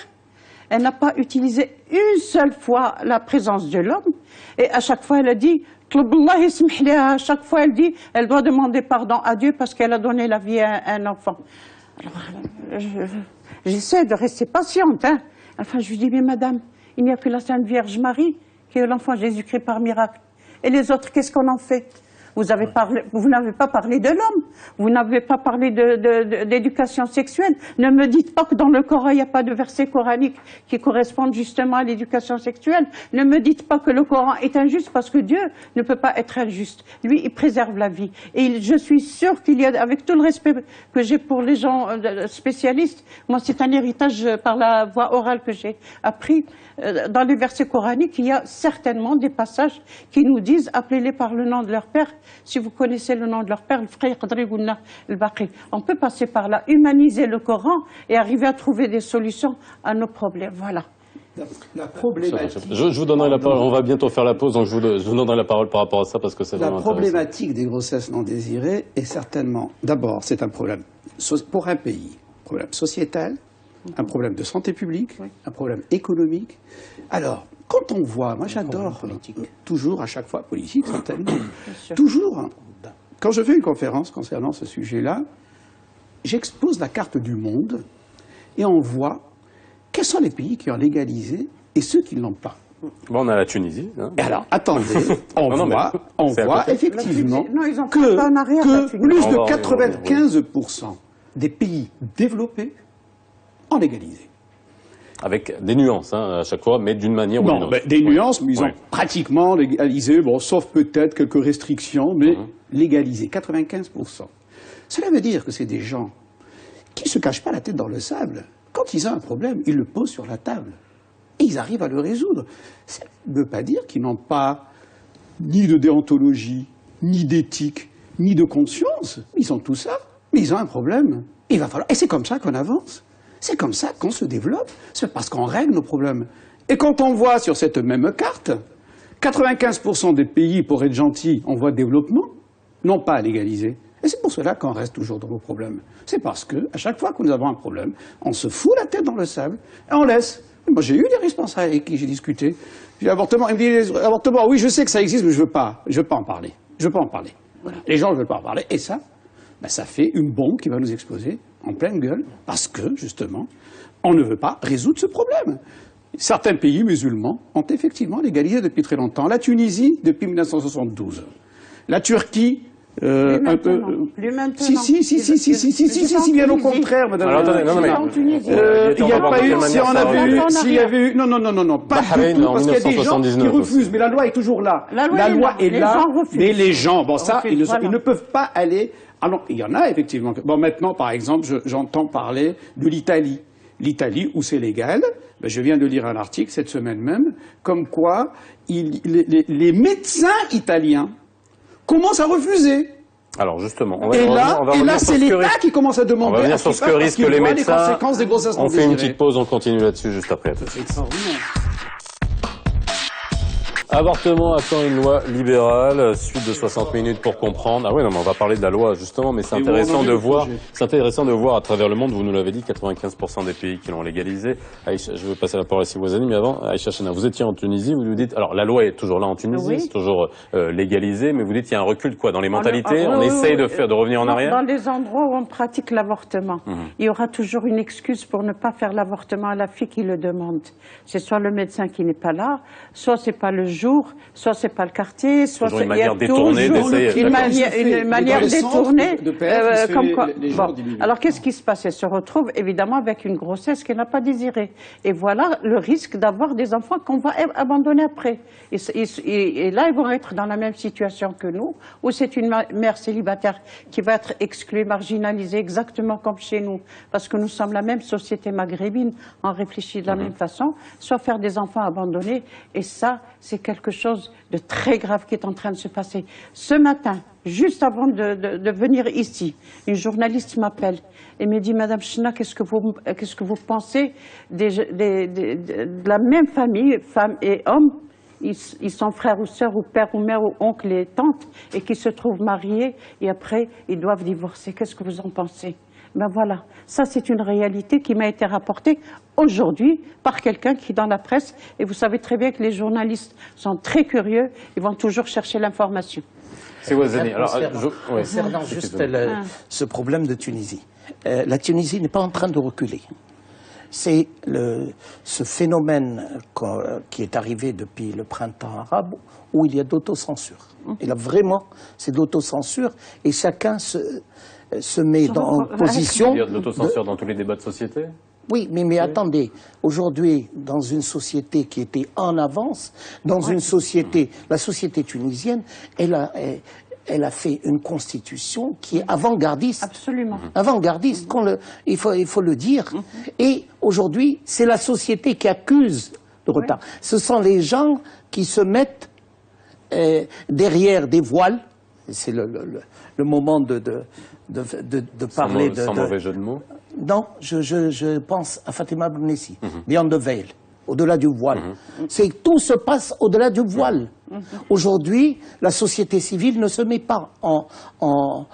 Speaker 3: elle n'a pas utilisé une seule fois la présence de l'homme, et à chaque fois elle a dit, À chaque fois, elle dit, elle doit demander pardon à Dieu parce qu'elle a donné la vie à un enfant. Alors, j'essaie de rester patiente. Hein. Enfin, je lui dis, mais madame, il n'y a que la Sainte Vierge Marie qui est l'enfant Jésus-Christ par miracle. Et les autres, qu'est-ce qu'on en fait? Vous n'avez pas parlé de l'homme, vous n'avez pas parlé d'éducation sexuelle. Ne me dites pas que dans le Coran, il n'y a pas de versets coraniques qui correspondent justement à l'éducation sexuelle. Ne me dites pas que le Coran est injuste parce que Dieu ne peut pas être injuste. Lui, il préserve la vie. Et je suis sûre qu'il y a, avec tout le respect que j'ai pour les gens spécialistes, moi c'est un héritage par la voie orale que j'ai appris, dans les versets coraniques, il y a certainement des passages qui nous disent appelez-les par le nom de leur père. Si vous connaissez le nom de leur père, on peut passer par là, humaniser le Coran et arriver à trouver des solutions à nos problèmes. Voilà.
Speaker 5: La problématique.
Speaker 1: Je vous donnerai la parole. On va bientôt faire la pause, donc je vous donnerai la parole par rapport à ça parce que c'est vraiment intéressant.
Speaker 5: La problématique des grossesses non désirées est certainement, d'abord, c'est un problème pour un pays, un problème sociétal, un problème de santé publique, un problème économique. Alors, quand on voit, moi j'adore, toujours à chaque fois, politique certainement, toujours, quand je fais une conférence concernant ce sujet-là, j'expose la carte du monde et on voit quels sont les pays qui ont légalisé et ceux qui ne l'ont pas.
Speaker 1: Bon, on a la Tunisie. Hein.
Speaker 5: Et alors, attendez, on voit effectivement que plus de 95% des pays développés ont légalisé.
Speaker 1: Avec des nuances, hein, à chaque fois, mais d'une manière ou d'une autre.
Speaker 5: Des nuances, mais ils ont pratiquement légalisé, bon, sauf peut-être quelques restrictions, mais légalisé, 95%. Cela veut dire que c'est des gens qui ne se cachent pas la tête dans le sable. Quand ils ont un problème, ils le posent sur la table. Et ils arrivent à le résoudre. Ça ne veut pas dire qu'ils n'ont pas ni de déontologie, ni d'éthique, ni de conscience. Ils ont tout ça, mais ils ont un problème. Il va falloir... Et c'est comme ça qu'on avance. C'est comme ça qu'on se développe. C'est parce qu'on règle nos problèmes. Et quand on voit sur cette même carte, 95% des pays, pour être gentils, en voie de développement, n'ont pas à légaliser. Et c'est pour cela qu'on reste toujours dans nos problèmes. C'est parce que, à chaque fois que nous avons un problème, on se fout la tête dans le sable et on laisse. Moi, j'ai eu des responsables avec qui j'ai discuté. J'ai dit avortement. Ils me disent avortement, oui, je sais que ça existe, mais je veux pas en parler. Je veux pas en parler. Voilà. Les gens ne veulent pas en parler. Et ça, ben, ça fait une bombe qui va nous exploser en pleine gueule, parce que, justement, on ne veut pas résoudre ce problème. Certains pays musulmans ont effectivement légalisé depuis très longtemps. La Tunisie, depuis 1972. La Turquie, un peu...
Speaker 3: Plus maintenant.
Speaker 5: Si, bien au contraire, madame.
Speaker 1: Alors, attendez, non, mais...
Speaker 5: Il n'y a pas eu, si on avait eu, s'il y avait eu... Non, pas du tout, parce qu'il y a des gens qui refusent, mais la loi est toujours là. La loi est là, mais les gens, bon ça, ils ne peuvent pas aller... Alors, il y en a effectivement. Bon, maintenant, par exemple, j'entends parler de l'Italie. L'Italie, où c'est légal, ben, je viens de lire un article cette semaine même, comme quoi les médecins italiens commencent à refuser.
Speaker 1: Alors justement,
Speaker 5: là, c'est l'État qui commence à demander.
Speaker 1: On va venir sur ce que risquent les médecins.
Speaker 5: On
Speaker 1: fait une petite pause, on continue là-dessus juste après.
Speaker 5: C'est extraordinaire.
Speaker 1: Avortement, à quand une loi libérale? Suite de 60 minutes pour comprendre. Ah oui, non, mais on va parler de la loi justement, mais c'est intéressant de voir à travers le monde. Vous nous l'avez dit, 95% des pays qui l'ont légalisé. Aïcha, je vais passer la parole à Siwazani, mais avant, Aïcha Chana, vous étiez en Tunisie, vous nous dites, alors la loi est toujours là en Tunisie, c'est toujours légalisé, mais vous dites qu'il y a un recul de quoi dans les mentalités? On essaye de revenir en arrière.
Speaker 3: Dans les endroits où on pratique l'avortement, il y aura toujours une excuse pour ne pas faire l'avortement à la fille qui le demande. C'est soit le médecin qui n'est pas là, soit c'est pas le jour, soit c'est pas le quartier, soit c'est une manière détournée d'essayer. Une manière détournée, comme quoi. Bon. Alors qu'est-ce qui se passe? Elle se retrouve évidemment avec une grossesse qu'elle n'a pas désirée. Et voilà le risque d'avoir des enfants qu'on va abandonner après. Et là, ils vont être dans la même situation que nous, où c'est une mère célibataire qui va être exclue, marginalisée, exactement comme chez nous, parce que nous sommes la même société maghrébine, on réfléchit de la même façon, soit faire des enfants abandonnés, et ça, c'est quelque chose de très grave qui est en train de se passer. Ce matin, juste avant de venir ici, une journaliste m'appelle et me dit « Madame Chena, qu'est-ce que vous pensez de la même famille, femmes et hommes, ils sont frères ou sœurs, ou père ou mère, ou oncle et tante, et qui se trouvent mariés, et après, ils doivent divorcer. Qu'est-ce que vous en pensez ?» Ben voilà, ça c'est une réalité qui m'a été rapportée aujourd'hui par quelqu'un qui est dans la presse. Et vous savez très bien que les journalistes sont très curieux, ils vont toujours chercher l'information.
Speaker 1: C'est Ouazani. Alors,
Speaker 4: concernant juste ce problème de Tunisie. La Tunisie n'est pas en train de reculer. C'est ce phénomène qui est arrivé depuis le printemps arabe où il y a d'autocensure. Et là, vraiment, c'est de l'autocensure et chacun se met en position...
Speaker 1: Il y a de l'autocensure dans tous les débats de société?
Speaker 4: Oui, mais attendez, aujourd'hui, dans une société qui était en avance, dans une société, la société tunisienne, elle a fait une constitution qui est avant-gardiste.
Speaker 3: Absolument.
Speaker 4: Avant-gardiste, il faut le dire. Et aujourd'hui, c'est la société qui accuse le retard. Ce sont les gens qui se mettent derrière des voiles. C'est le moment de parler
Speaker 1: sans mauvais jeu de mots.
Speaker 4: Non, je pense à Fatima Bounessi, Beyond the Veil, au-delà du voile. Tout se passe au-delà du voile. Aujourd'hui, la société civile ne se met pas en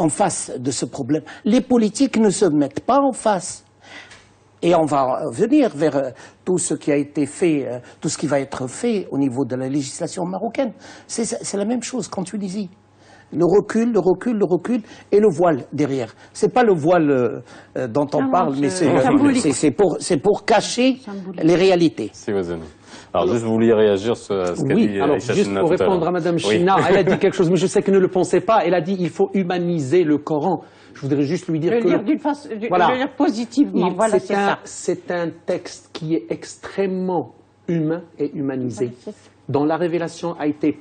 Speaker 4: face de ce problème. Les politiques ne se mettent pas en face. Et on va venir vers tout ce qui a été fait, tout ce qui va être fait au niveau de la législation marocaine. C'est la même chose qu'en Tunisie. Le recul et le voile derrière. C'est pas le voile dont on parle, mais c'est pour cacher les réalités.
Speaker 1: C'est Ouazani. Alors, juste vous vouliez réagir à ce qu'a dit Aïcha
Speaker 6: juste
Speaker 1: China
Speaker 6: pour
Speaker 1: tout à
Speaker 6: répondre à Madame China, elle a dit quelque chose, mais je sais qu'elle ne le pensait pas. Elle a dit il faut humaniser le Coran. Je voudrais juste lui dire que...
Speaker 3: Le lire positivement, voilà, c'est ça.
Speaker 6: C'est un texte qui est extrêmement humain et humanisé, dont la révélation a été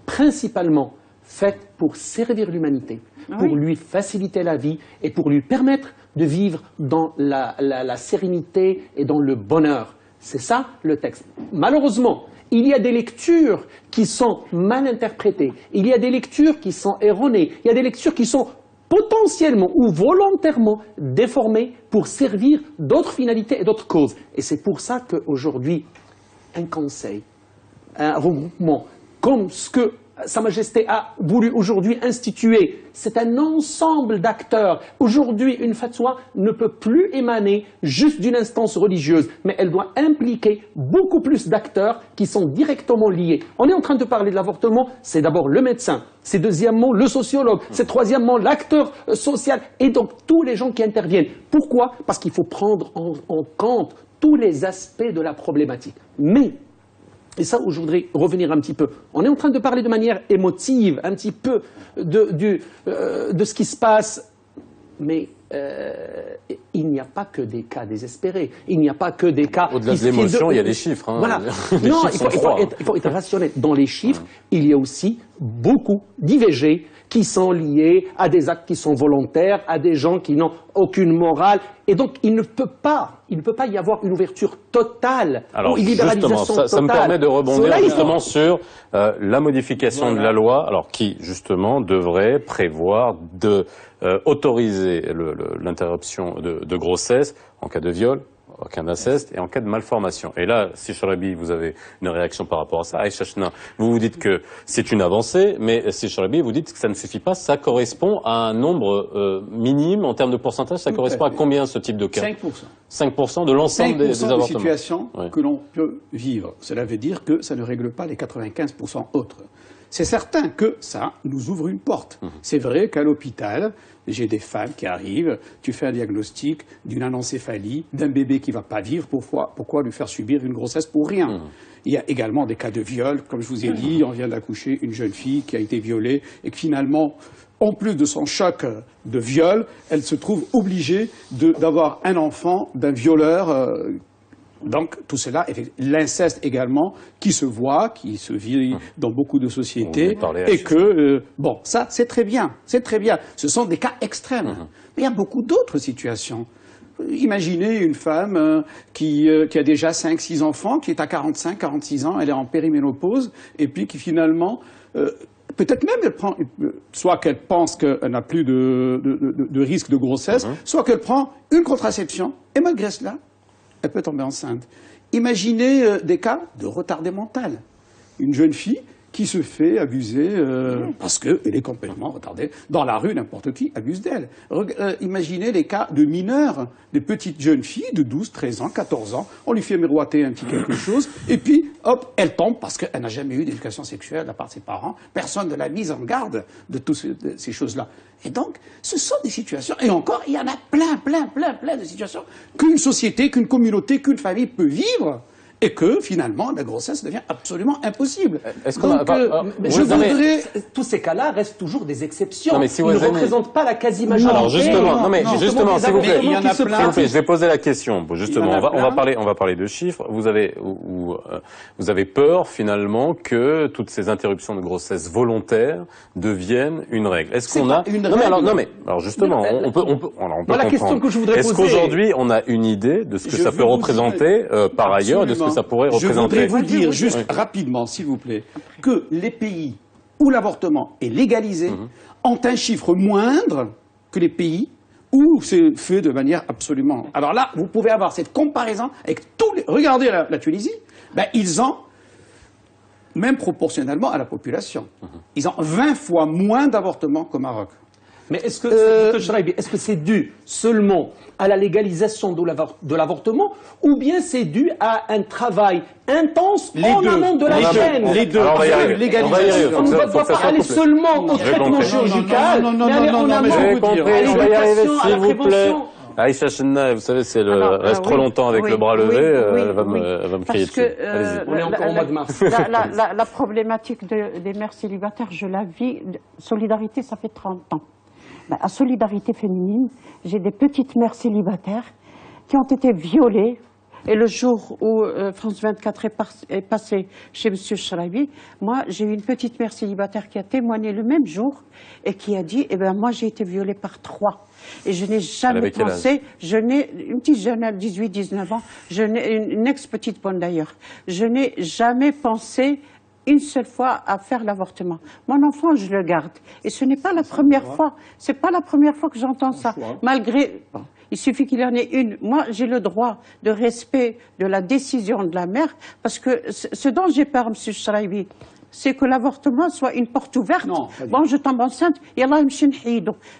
Speaker 6: principalement faite pour servir l'humanité, pour lui faciliter la vie et pour lui permettre de vivre dans la sérénité et dans le bonheur. C'est ça le texte. Malheureusement, il y a des lectures qui sont mal interprétées, il y a des lectures qui sont erronées, il y a des lectures qui sont potentiellement ou volontairement déformées pour servir d'autres finalités et d'autres causes. Et c'est pour ça qu'aujourd'hui, un conseil, un regroupement, comme ce que Sa Majesté a voulu aujourd'hui instituer, c'est un ensemble d'acteurs. Aujourd'hui, une fatwa ne peut plus émaner juste d'une instance religieuse, mais elle doit impliquer beaucoup plus d'acteurs qui sont directement liés. On est en train de parler de l'avortement, c'est d'abord le médecin, c'est deuxièmement le sociologue, c'est troisièmement l'acteur social, et donc tous les gens qui interviennent. Pourquoi? Parce qu'il faut prendre en compte tous les aspects de la problématique. Mais et ça où je voudrais revenir un petit peu. On est en train de parler de manière émotive, un petit peu de ce qui se passe, mais il n'y a pas que des cas désespérés. Il n'y a pas que des cas...
Speaker 1: Au-delà de l'émotion, il y a des chiffres. Hein.
Speaker 6: Voilà.
Speaker 1: Les
Speaker 6: non,
Speaker 1: chiffres
Speaker 6: il faut être rationnel. Dans les chiffres, il y a aussi beaucoup d'IVG qui sont liés à des actes qui sont volontaires, à des gens qui n'ont aucune morale. Et donc, il ne peut pas y avoir une ouverture totale ou une libéralisation totale.
Speaker 1: Ça me permet de rebondir justement sur la modification de la loi, alors qui, justement, devrait prévoir de autoriser l'interruption de grossesse en cas de viol, en cas d'inceste et en cas de malformation. Et là, si Charabi, vous avez une réaction par rapport à ça, Aïcha China, vous dites que c'est une avancée, mais si Charabi, vous dites que ça ne suffit pas, ça correspond à un nombre minime en termes de pourcentage, ça correspond à combien ce type de cas?
Speaker 5: 5%.
Speaker 1: 5% de l'ensemble des avortements. 5%
Speaker 5: des situations que l'on peut vivre. Cela veut dire que ça ne règle pas les 95% autres. C'est certain que ça nous ouvre une porte. C'est vrai qu'à l'hôpital, j'ai des femmes qui arrivent, tu fais un diagnostic d'une anencéphalie, d'un bébé qui ne va pas vivre, pourquoi lui faire subir une grossesse pour rien? Il y a également des cas de viol, comme je vous ai dit, on vient d'accoucher une jeune fille qui a été violée et que finalement, en plus de son choc de viol, elle se trouve obligée d'avoir un enfant d'un violeur. Donc tout cela, l'inceste également, qui se voit, qui se vit dans beaucoup de sociétés, et que, bon, ça c'est très bien, c'est très bien. Ce sont des cas extrêmes. Mais il y a beaucoup d'autres situations. Imaginez une femme qui a déjà 5-6 enfants, qui est à 45, 46 ans, elle est en périménopause, et puis qui finalement... peut-être même elle prend, soit qu'elle pense qu'elle n'a plus de risque de grossesse, soit qu'elle prend une contraception, et malgré cela, elle peut tomber enceinte. Imaginez des cas de retardé mental. Une jeune fille qui se fait abuser parce qu'elle est complètement retardée. Dans la rue, n'importe qui abuse d'elle. Imaginez les cas de mineurs, des petites jeunes filles de 12, 13 ans, 14 ans. On lui fait miroiter un petit quelque chose, et puis, hop, elle tombe parce qu'elle n'a jamais eu d'éducation sexuelle de la part de ses parents. Personne ne l'a mise en garde de toutes ces choses-là. Et donc, ce sont des situations, et encore, il y en a plein de situations qu'une société, qu'une communauté, qu'une famille peut vivre, et que, finalement, la grossesse devient absolument impossible.
Speaker 1: Est-ce qu'on
Speaker 6: tous ces cas-là restent toujours des exceptions.
Speaker 1: Non, mais si
Speaker 6: ils ne représentent pas la quasi-majorité.
Speaker 1: Alors justement, s'il vous plaît,
Speaker 5: il y en a plein.
Speaker 1: Je vais poser la question. Bon, justement, on va parler de chiffres. Vous avez peur, finalement, que toutes ces interruptions de grossesse volontaires deviennent une règle. Est-ce qu'on a
Speaker 5: une règle.
Speaker 1: alors justement, on peut
Speaker 6: la question que je voudrais poser.
Speaker 1: Est-ce qu'aujourd'hui, on a une idée de ce que ça peut représenter par ailleurs, de ce que ça pourrait représenter?
Speaker 5: Je voudrais vous dire juste rapidement, s'il vous plaît, que les pays où l'avortement est légalisé ont un chiffre moindre que les pays où c'est fait de manière absolument... Alors là, vous pouvez avoir cette comparaison avec tous les... Regardez la Tunisie, ben, ils ont, même proportionnellement à la population, ils ont 20 fois moins d'avortements qu'au Maroc.
Speaker 6: Mais est-ce que c'est dû seulement à la légalisation de l'avortement, ou bien c'est dû à un travail intense en amont de la chaîne?
Speaker 5: Les deux.
Speaker 1: Alors, on va y arriver.
Speaker 6: On ne va pas aller seulement au traitement chirurgical, mais aller en amont
Speaker 1: on va y arriver, s'il vous plaît.
Speaker 6: prévention.
Speaker 1: Aïcha Chenna, vous savez, c'est reste trop longtemps avec le bras levé, elle va me crier dessus. Allez-y.
Speaker 6: On est encore au mois de mars.
Speaker 3: La problématique des mères célibataires, je la vis. Solidarité, ça fait 30 ans. À Solidarité féminine, j'ai des petites mères célibataires qui ont été violées. Et le jour où France 24 est passé chez M. Charabi, moi, j'ai eu une petite mère célibataire qui a témoigné le même jour et qui a dit, moi, j'ai été violée par 3. Et je n'ai jamais pensé, une petite jeune, 18-19 ans, une ex-petite bonne d'ailleurs, je n'ai jamais pensé une seule fois à faire l'avortement. Mon enfant, je le garde. Et ce n'est pas la première fois. C'est pas la première fois que j'entends ça. Malgré, il suffit qu'il y en ait une. Moi, j'ai le droit de respect de la décision de la mère, parce que ce dont j'ai peur, M. Chraibi, c'est que l'avortement soit une porte ouverte.
Speaker 5: Non,
Speaker 3: bon, je tombe enceinte,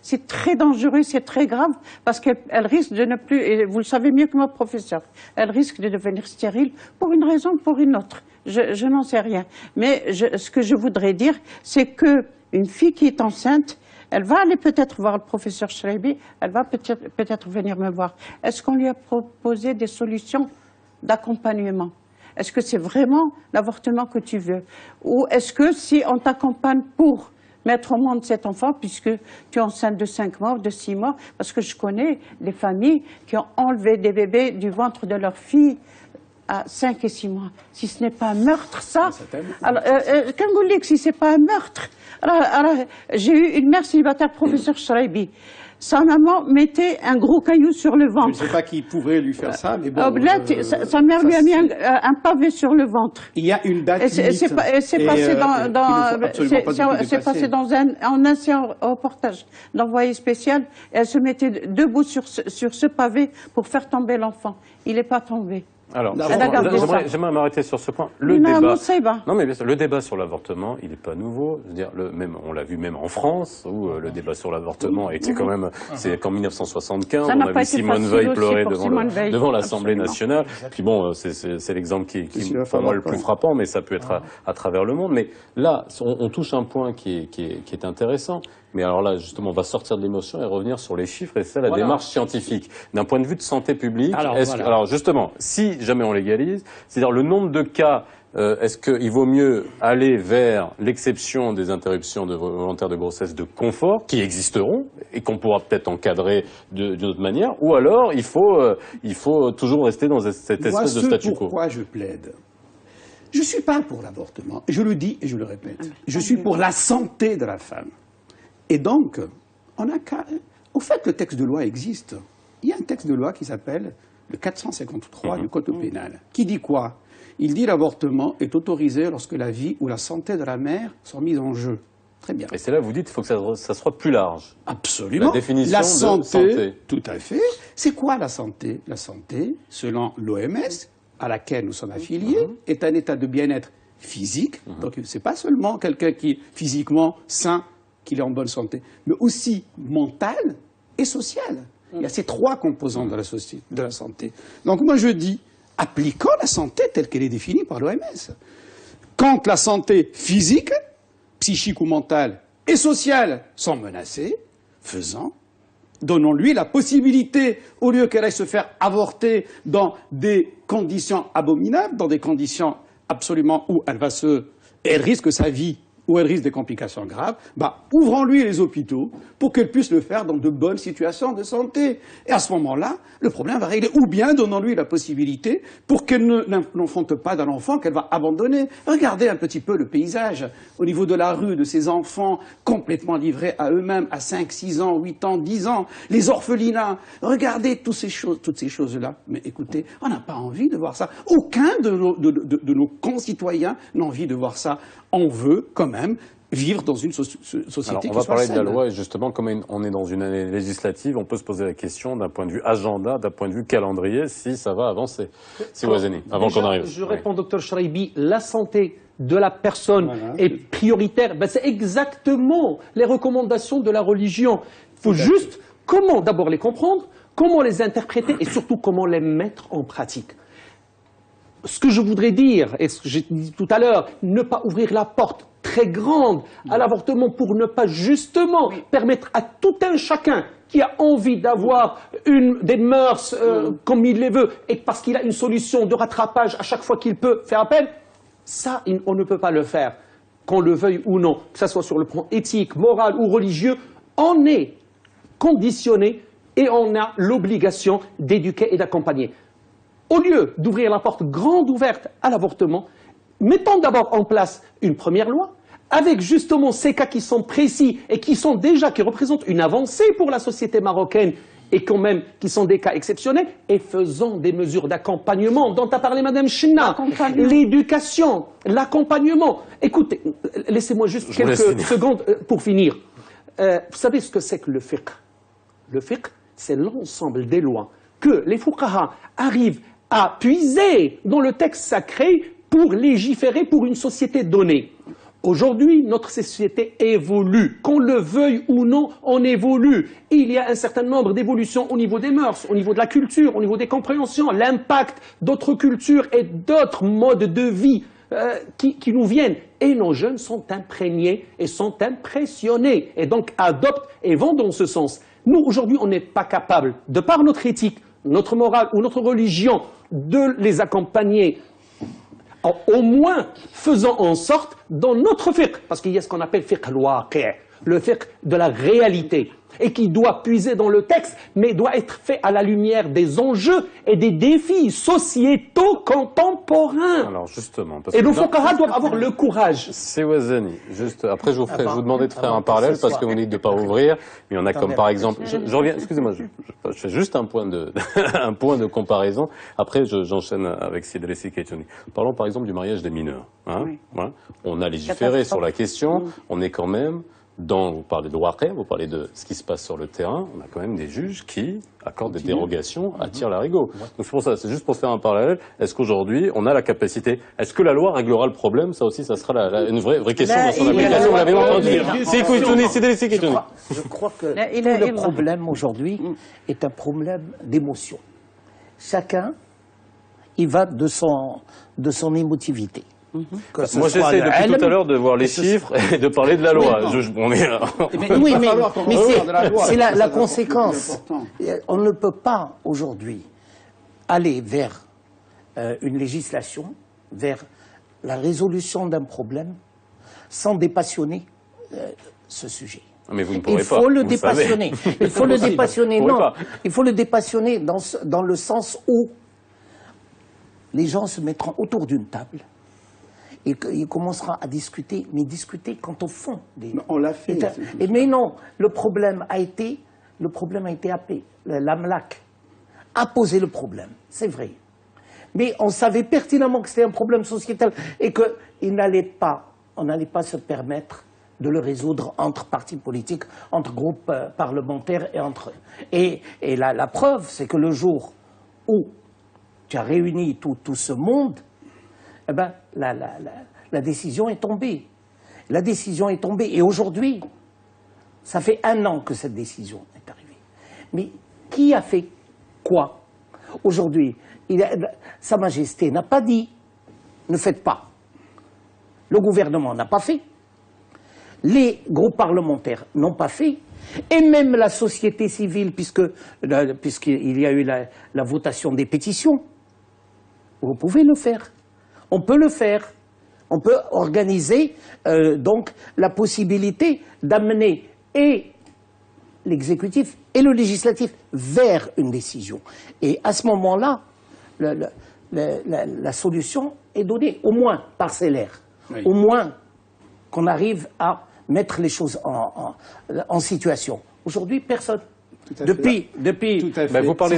Speaker 3: c'est très dangereux, c'est très grave, parce qu'elle risque de ne plus, et vous le savez mieux que moi, professeur, elle risque de devenir stérile pour une raison ou pour une autre. Je n'en sais rien. Mais ce que je voudrais dire, c'est qu'une fille qui est enceinte, elle va aller peut-être voir le professeur Chraibi, elle va peut-être venir me voir. Est-ce qu'on lui a proposé des solutions d'accompagnement? Est-ce que c'est vraiment l'avortement que tu veux? Ou est-ce que si on t'accompagne pour mettre au monde cet enfant, puisque tu es enceinte de 5 mois ou de 6 mois, parce que je connais des familles qui ont enlevé des bébés du ventre de leur fille à 5 et 6 mois. Si ce n'est pas un meurtre, ça... Alors, quand vous dites que si ce n'est pas un meurtre... Alors j'ai eu une mère célibataire, professeur Chraibi. Sa maman mettait un gros caillou sur le ventre.
Speaker 5: Je ne sais pas qui pourrait lui faire ça, mais bon...
Speaker 3: sa mère lui a mis un pavé sur le ventre.
Speaker 5: Il y a une date limite.
Speaker 3: C'est passé dans un ancien reportage d'envoyé spécial. Et elle se mettait debout sur ce pavé pour faire tomber l'enfant. Il n'est pas tombé.
Speaker 1: Alors, j'aimerais m'arrêter sur ce point. Le débat sur l'avortement, il n'est pas nouveau. Je veux dire, on l'a vu même en France, où le débat sur l'avortement a été quand même, c'est qu'en 1975, on a vu Simone Veil pleurer devant l'Assemblée nationale. Puis bon, c'est l'exemple qui pour moi le plus frappant, mais ça peut être à travers le monde. Mais là, on touche un point qui est intéressant. Mais alors là, justement, on va sortir de l'émotion et revenir sur les chiffres, et c'est ça la démarche scientifique. D'un point de vue de santé publique, alors justement, si jamais on légalise, c'est-à-dire le nombre de cas, est-ce qu'il vaut mieux aller vers l'exception des interruptions volontaires de grossesse de confort, qui existeront, et qu'on pourra peut-être encadrer d'une autre manière, ou alors il faut toujours rester dans cette espèce de statu quo?
Speaker 5: Pourquoi je plaide? Je ne suis pas pour l'avortement, je le dis et je le répète. Je suis pour la santé de la femme. Et donc, au fait, le texte de loi existe. Il y a un texte de loi qui s'appelle le 453 du Code pénal. Qui dit quoi? Il dit l'avortement est autorisé lorsque la vie ou la santé de la mère sont mises en jeu. Très bien.
Speaker 1: Et c'est là que vous dites qu'il faut que ça soit plus large.
Speaker 5: Absolument.
Speaker 1: La définition
Speaker 5: de
Speaker 1: santé.
Speaker 5: Tout à fait. C'est quoi la santé? La santé, selon l'OMS, à laquelle nous sommes affiliés, est un état de bien-être physique, donc c'est pas seulement quelqu'un qui est physiquement sain, qu'il est en bonne santé, mais aussi mentale et sociale. Il y a ces trois composantes de la société, de la santé. Donc moi je dis, appliquons la santé telle qu'elle est définie par l'OMS. Quand la santé physique, psychique ou mentale et sociale sont menacées, donnons-lui la possibilité, au lieu qu'elle aille se faire avorter dans des conditions abominables, dans des conditions absolument où elle risque sa vie, où elle risque des complications graves, ouvrons-lui les hôpitaux pour qu'elle puisse le faire dans de bonnes situations de santé. Et à ce moment-là, le problème va régler. Ou bien donnons-lui la possibilité pour qu'elle n'enfante pas d'un enfant qu'elle va abandonner. Regardez un petit peu le paysage au niveau de la rue, de ces enfants complètement livrés à eux-mêmes à 5, 6 ans, 8 ans, 10 ans, les orphelinats. Regardez toutes ces choses-là. Mais écoutez, on n'a pas envie de voir ça. Aucun de nos concitoyens n'a envie de voir ça. On veut quand même vivre dans une société qui soit saine.
Speaker 1: On va parler de la loi et justement, comme on est dans une année législative, on peut se poser la question d'un point de vue agenda, d'un point de vue calendrier, si ça va avancer. Si Wazeni, avant qu'on arrive.
Speaker 6: Je réponds, Dr Shraibi, la santé de la personne est prioritaire. C'est exactement les recommandations de la religion. Il faut juste d'abord les comprendre, comment les interpréter et surtout comment les mettre en pratique. Ce que je voudrais dire, et ce que j'ai dit tout à l'heure, ne pas ouvrir la porte très grande à l'avortement pour ne pas justement permettre à tout un chacun qui a envie d'avoir des mœurs comme il les veut et parce qu'il a une solution de rattrapage à chaque fois qu'il peut faire appel, ça, on ne peut pas le faire, qu'on le veuille ou non, que ce soit sur le plan éthique, moral ou religieux, on est conditionné et on a l'obligation d'éduquer et d'accompagner. Au lieu d'ouvrir la porte grande ouverte à l'avortement, mettons d'abord en place une première loi, avec justement ces cas qui sont précis et qui représentent une avancée pour la société marocaine et quand même qui sont des cas exceptionnels, et faisons des mesures d'accompagnement dont a parlé Madame Chinna, l'éducation, l'accompagnement. Écoutez, laissez-moi juste quelques secondes pour finir. Vous savez ce que c'est que le fiqh? Le fiqh, c'est l'ensemble des lois que les fuqaha arrivent à puiser dans le texte sacré pour légiférer pour une société donnée. Aujourd'hui, notre société évolue. Qu'on le veuille ou non, on évolue. Il y a un certain nombre d'évolutions au niveau des mœurs, au niveau de la culture, au niveau des compréhensions, l'impact d'autres cultures et d'autres modes de vie qui nous viennent. Et nos jeunes sont imprégnés et sont impressionnés. Et donc adoptent et vont dans ce sens. Nous, aujourd'hui, on n'est pas capable, de par notre éthique, notre morale ou notre religion, de les accompagner, au moins faisant en sorte, dans notre fiqh, parce qu'il y a ce qu'on appelle fiqh al-waqi', le fiqh de la réalité, et qui doit puiser dans le texte, mais doit être fait à la lumière des enjeux et des défis sociétaux contemporains.
Speaker 1: Alors justement,
Speaker 6: et nos fuqaha doivent avoir le courage.
Speaker 1: C'est Wazeni. Juste après, je vous demandais de faire un parallèle parce que vous dites de pas ouvrir. Mais il y en a comme par exemple, je reviens. Excusez-moi, je fais juste un point de comparaison. Après, j'enchaîne avec Sidressi Keitouni. Parlons par exemple du mariage des mineurs. On a légiféré sur la question. On est quand même vous parlez de waqi', vous parlez de ce qui se passe sur le terrain, on a quand même des juges qui accordent des dérogations à tir larigot. Donc c'est pour ça, c'est juste pour faire un parallèle. Est-ce qu'aujourd'hui, on a la capacité, est-ce que la loi réglera le problème? Ça aussi, ça sera une vraie question dans son application. Vous l'avez entendu.
Speaker 4: Je crois que le problème aujourd'hui est un problème d'émotion. Chacun, il va de son émotivité.
Speaker 1: Moi, j'essaie depuis tout à l'heure de voir les chiffres et de parler de la loi.
Speaker 4: Mais c'est la conséquence. On ne peut pas aujourd'hui aller vers une législation, vers la résolution d'un problème, sans dépassionner ce sujet.
Speaker 1: Mais vous ne pourrez
Speaker 4: pas. Il faut le dépassionner. Il faut le dépassionner. Non, il faut le dépassionner dans le sens où les gens se mettront autour d'une table. Et il commencera à discuter, mais discuter quant au fond.
Speaker 5: On l'a fait.
Speaker 4: Mais non, le problème a été appelé. L'AMLAC a posé le problème, c'est vrai. Mais on savait pertinemment que c'était un problème sociétal et qu'on n'allait pas se permettre de le résoudre entre partis politiques, entre groupes parlementaires et entre eux. Et la preuve, c'est que le jour où tu as réuni tout ce monde, eh ben, La décision est tombée. La décision est tombée. Et aujourd'hui, ça fait 1 an que cette décision est arrivée. Mais qui a fait quoi? Aujourd'hui, Sa Majesté n'a pas dit « ne faites pas ». Le gouvernement n'a pas fait. Les groupes parlementaires n'ont pas fait. Et même la société civile, puisqu'il y a eu la votation des pétitions, vous pouvez le faire. On peut le faire. On peut organiser donc la possibilité d'amener et l'exécutif et le législatif vers une décision. Et à ce moment-là, la solution est donnée, au moins parcellaire, oui. Au moins qu'on arrive à mettre les choses en situation. Aujourd'hui, personne. Depuis.
Speaker 1: Tout à fait. Mais vous parlez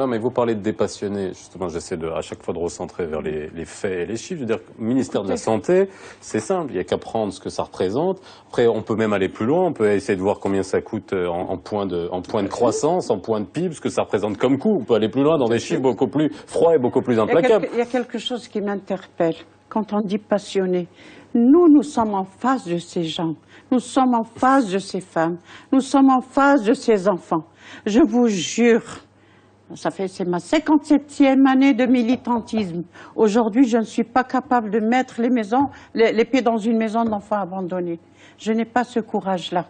Speaker 1: mais vous parlez de dépassionner. Justement, j'essaie à chaque fois de recentrer vers les faits et les chiffres. Je veux dire, le ministère de la Santé, c'est simple. Il n'y a qu'à prendre ce que ça représente. Après, on peut même aller plus loin. On peut essayer de voir combien ça coûte en point de croissance, en point de PIB, ce que ça représente comme coût. On peut aller plus loin dans des chiffres beaucoup plus froids et beaucoup plus implacables.
Speaker 3: Il y a quelque chose qui m'interpelle quand on dit passionné. Nous sommes en face de ces gens. Nous sommes en face de ces femmes. Nous sommes en face de ces enfants. Je vous jure, c'est ma 57e année de militantisme. Aujourd'hui, je ne suis pas capable de mettre les pieds dans une maison d'enfants abandonnés. Je n'ai pas ce courage-là.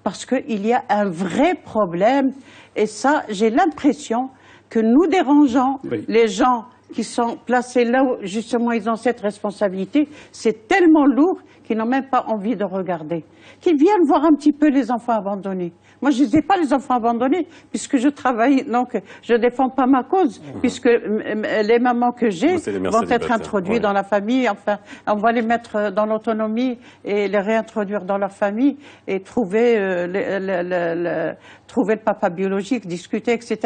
Speaker 3: Parce qu'il y a un vrai problème. Et ça, j'ai l'impression que nous dérangeons les gens qui sont placés là où, justement, ils ont cette responsabilité. C'est tellement lourd qu'ils n'ont même pas envie de regarder. Qu'ils viennent voir un petit peu les enfants abandonnés. Moi, je ne dis pas les enfants abandonnés, puisque je travaille, donc je ne défends pas ma cause, puisque les mamans que j'ai vont être introduites dans la famille. Enfin, on va les mettre dans l'autonomie et les réintroduire dans leur famille et trouver le papa biologique, discuter, etc.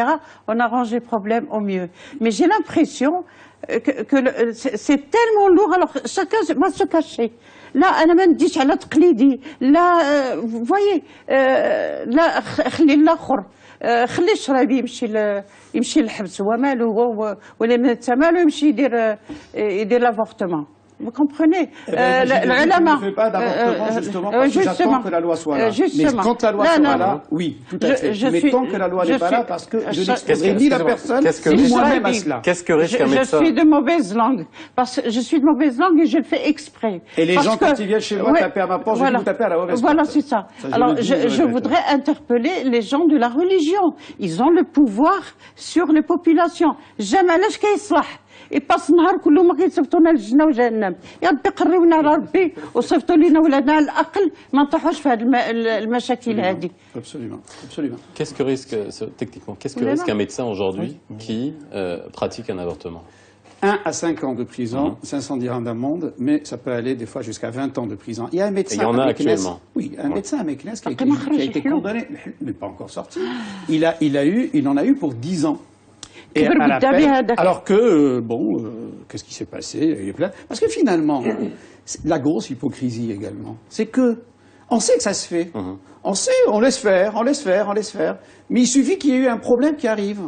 Speaker 3: On arrange les problèmes au mieux. Mais j'ai l'impression que c'est tellement lourd. Alors, chacun va se cacher. Là, أنا ما نديش على تقليدي. لا, vous voyez, لا خلي الآخر. خلي الشرابي يمشي للحبس هو ماله ولا ماله يمشي يدير l'avortement. Vous comprenez?
Speaker 5: Je ne fais pas d'avortement justement parce que j'attends que la loi soit là. Mais quand la loi sera là, oui, tout à fait. Mais tant que la loi n'est pas là, parce que je n'exposerai ni la personne, ni moi-même à cela.
Speaker 1: Qu'est-ce que risque un médecin?
Speaker 3: Je suis de mauvaise langue. Parce que je suis de mauvaise langue et je le fais exprès.
Speaker 5: Et les gens, quand ils viennent chez moi taper à ma porte, je vais vous taper à la mauvaise porte.
Speaker 3: Voilà, c'est ça. Alors, je voudrais interpeller les gens de la religion. Ils ont le pouvoir sur les populations. Jamais là, يباص النهار كله ما كيصيفطونا للجنة وجهنم يا ربي قريونا على ربي وصيفطوا لنا ولادنا على الأقل ما نطيحوش في هذه المشاكل هذه.
Speaker 5: Absolument, absolument.
Speaker 1: Qu'est-ce que risque, techniquement, qu'est-ce que risque un médecin aujourd'hui qui pratique un avortement?
Speaker 5: 1 à 5 ans de prison, 500 dirhams d'amende, mais ça peut aller des fois jusqu'à 20 ans de prison. Il y a un médecin.
Speaker 1: Il y en a actuellement.
Speaker 5: Oui, un médecin à Meknes qui a été condamné, mais pas encore sorti. Il en a eu pour 10 ans. Et à l'appel, alors que, qu'est-ce qui s'est passé? Il y a plein... Parce que finalement, la grosse hypocrisie également, c'est que on sait que ça se fait. On sait, on laisse faire. Mais il suffit qu'il y ait eu un problème qui arrive.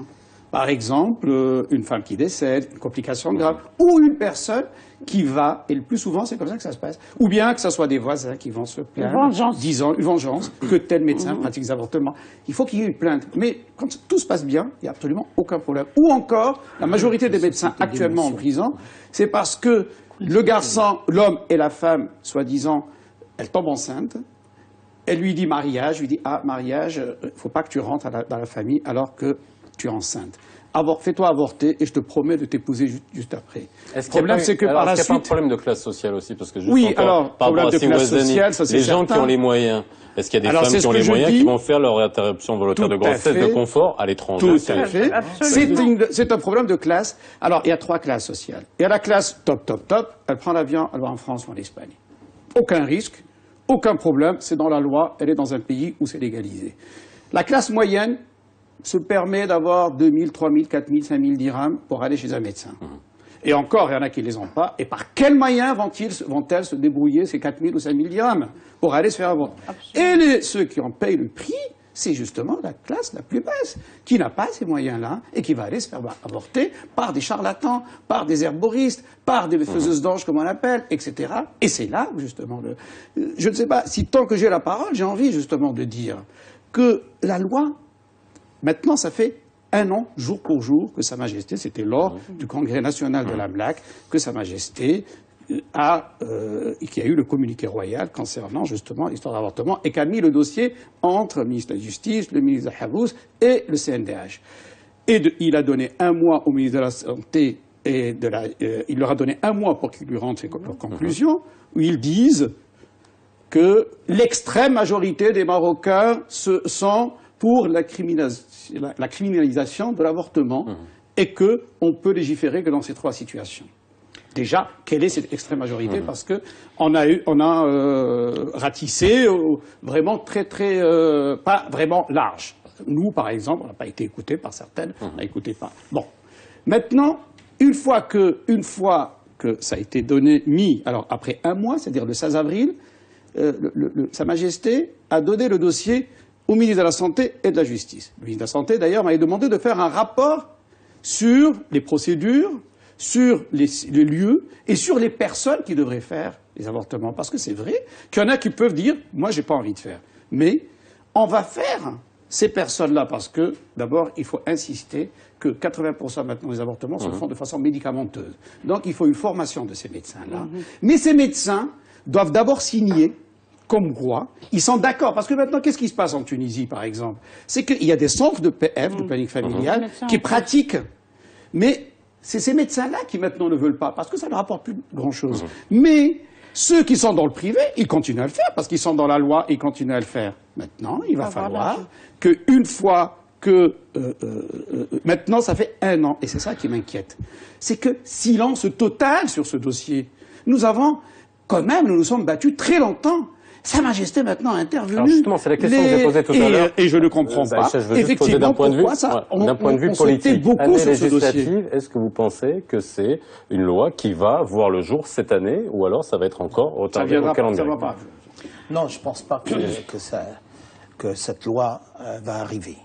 Speaker 5: Par exemple, une femme qui décède, une complication grave, ou une personne qui va, et le plus souvent c'est comme ça que ça se passe, ou bien que ce soit des voisins qui vont se plaindre, disant une vengeance, que tel médecin pratique des avortements. Il faut qu'il y ait une plainte. Mais quand tout se passe bien, il n'y a absolument aucun problème. Ou encore, la majorité des médecins actuellement en prison, c'est parce que le garçon, l'homme et la femme, soi-disant, elle tombe enceinte, elle lui dit mariage, mariage, il ne faut pas que tu rentres dans la famille alors que tu es enceinte. Fais-toi avorter et je te promets de t'épouser juste après.
Speaker 1: Le problème, c'est que par la suite... Est-ce qu'il n'y a pas un problème de classe sociale aussi? Parce que
Speaker 5: oui, alors, problème de classe sociale, ça c'est
Speaker 1: les gens qui ont les moyens. Est-ce qu'il y a des femmes qui ont les moyens qui vont faire leur interruption volontaire de grossesse de confort à l'étranger?
Speaker 5: Tout à fait. C'est un problème de classe. Alors, il y a 3 classes sociales. Il y a la classe top. Elle prend l'avion, elle va en France ou en Espagne. Aucun risque, aucun problème. C'est dans la loi. Elle est dans un pays où c'est légalisé. La classe moyenne se permet d'avoir 2000, 3000, 4000, 5000 dirhams pour aller chez un médecin. Et encore, il y en a qui ne les ont pas. Et par quels moyens vont-elles se débrouiller ces 4000 ou 5000 dirhams pour aller se faire avorter? Et ceux qui en payent le prix, c'est justement la classe la plus basse, qui n'a pas ces moyens-là et qui va aller se faire avorter par des charlatans, par des herboristes, par des faiseuses d'anges, comme on l'appelle, etc. Et c'est là, justement, je ne sais pas, si tant que j'ai la parole, j'ai envie, justement, de dire que la loi, maintenant, ça fait 1 an, jour pour jour, que Sa Majesté, c'était lors du Congrès national de la MLAC, que Sa Majesté qui a eu le communiqué royal concernant justement l'histoire d'avortement et qui a mis le dossier entre le ministre de la Justice, le ministre de Habous et le CNDH. Et il a donné 1 mois au ministre de la Santé et il leur a donné 1 mois pour qu'ils lui rendent leurs conclusions, où ils disent que l'extrême majorité des Marocains se sont pour la criminalisation de l'avortement et qu'on peut légiférer que dans ces 3 situations. Déjà, quelle est cette extrême majorité? Parce que on a ratissé vraiment pas vraiment large. Nous, par exemple, on n'a pas été écoutés par certaines, on n'a écouté pas. Bon. Maintenant, une fois que ça a été mis, alors après 1 mois, c'est-à-dire le 16 avril, Sa Majesté a donné le dossier au ministre de la Santé et de la Justice. Le ministre de la Santé, d'ailleurs, m'avait demandé de faire un rapport sur les procédures, sur les lieux et sur les personnes qui devraient faire les avortements. Parce que c'est vrai qu'il y en a qui peuvent dire « moi, j'ai pas envie de faire ». Mais on va faire ces personnes-là parce que, d'abord, il faut insister que 80% maintenant des avortements se font de façon médicamenteuse. Donc, il faut une formation de ces médecins-là. Mais ces médecins doivent d'abord signer comme quoi, ils sont d'accord. Parce que maintenant, qu'est-ce qui se passe en Tunisie, par exemple? C'est qu'il y a des centres de PF, de planning familial, qui pratiquent. Mais c'est ces médecins-là qui maintenant ne veulent pas, parce que ça ne leur apporte plus grand-chose. Mais ceux qui sont dans le privé, ils continuent à le faire, parce qu'ils sont dans la loi, ils continuent à le faire. Maintenant, il va falloir qu'une fois que... maintenant, ça fait 1 an, et c'est ça qui m'inquiète. C'est que silence total sur ce dossier. Nous nous sommes battus très longtemps. Sa Majesté maintenant a intervenu.
Speaker 1: Alors justement, c'est la question que j'ai posée tout à l'heure.
Speaker 5: Et je ne comprends pas.
Speaker 1: Je veux juste poser d'un point de vue politique.
Speaker 5: Beaucoup sur ce dossier.
Speaker 1: Est-ce que vous pensez que c'est une loi qui va voir le jour cette année, ou alors ça va être encore retardé au calendrier?
Speaker 4: Non, je ne pense pas que cette loi va arriver.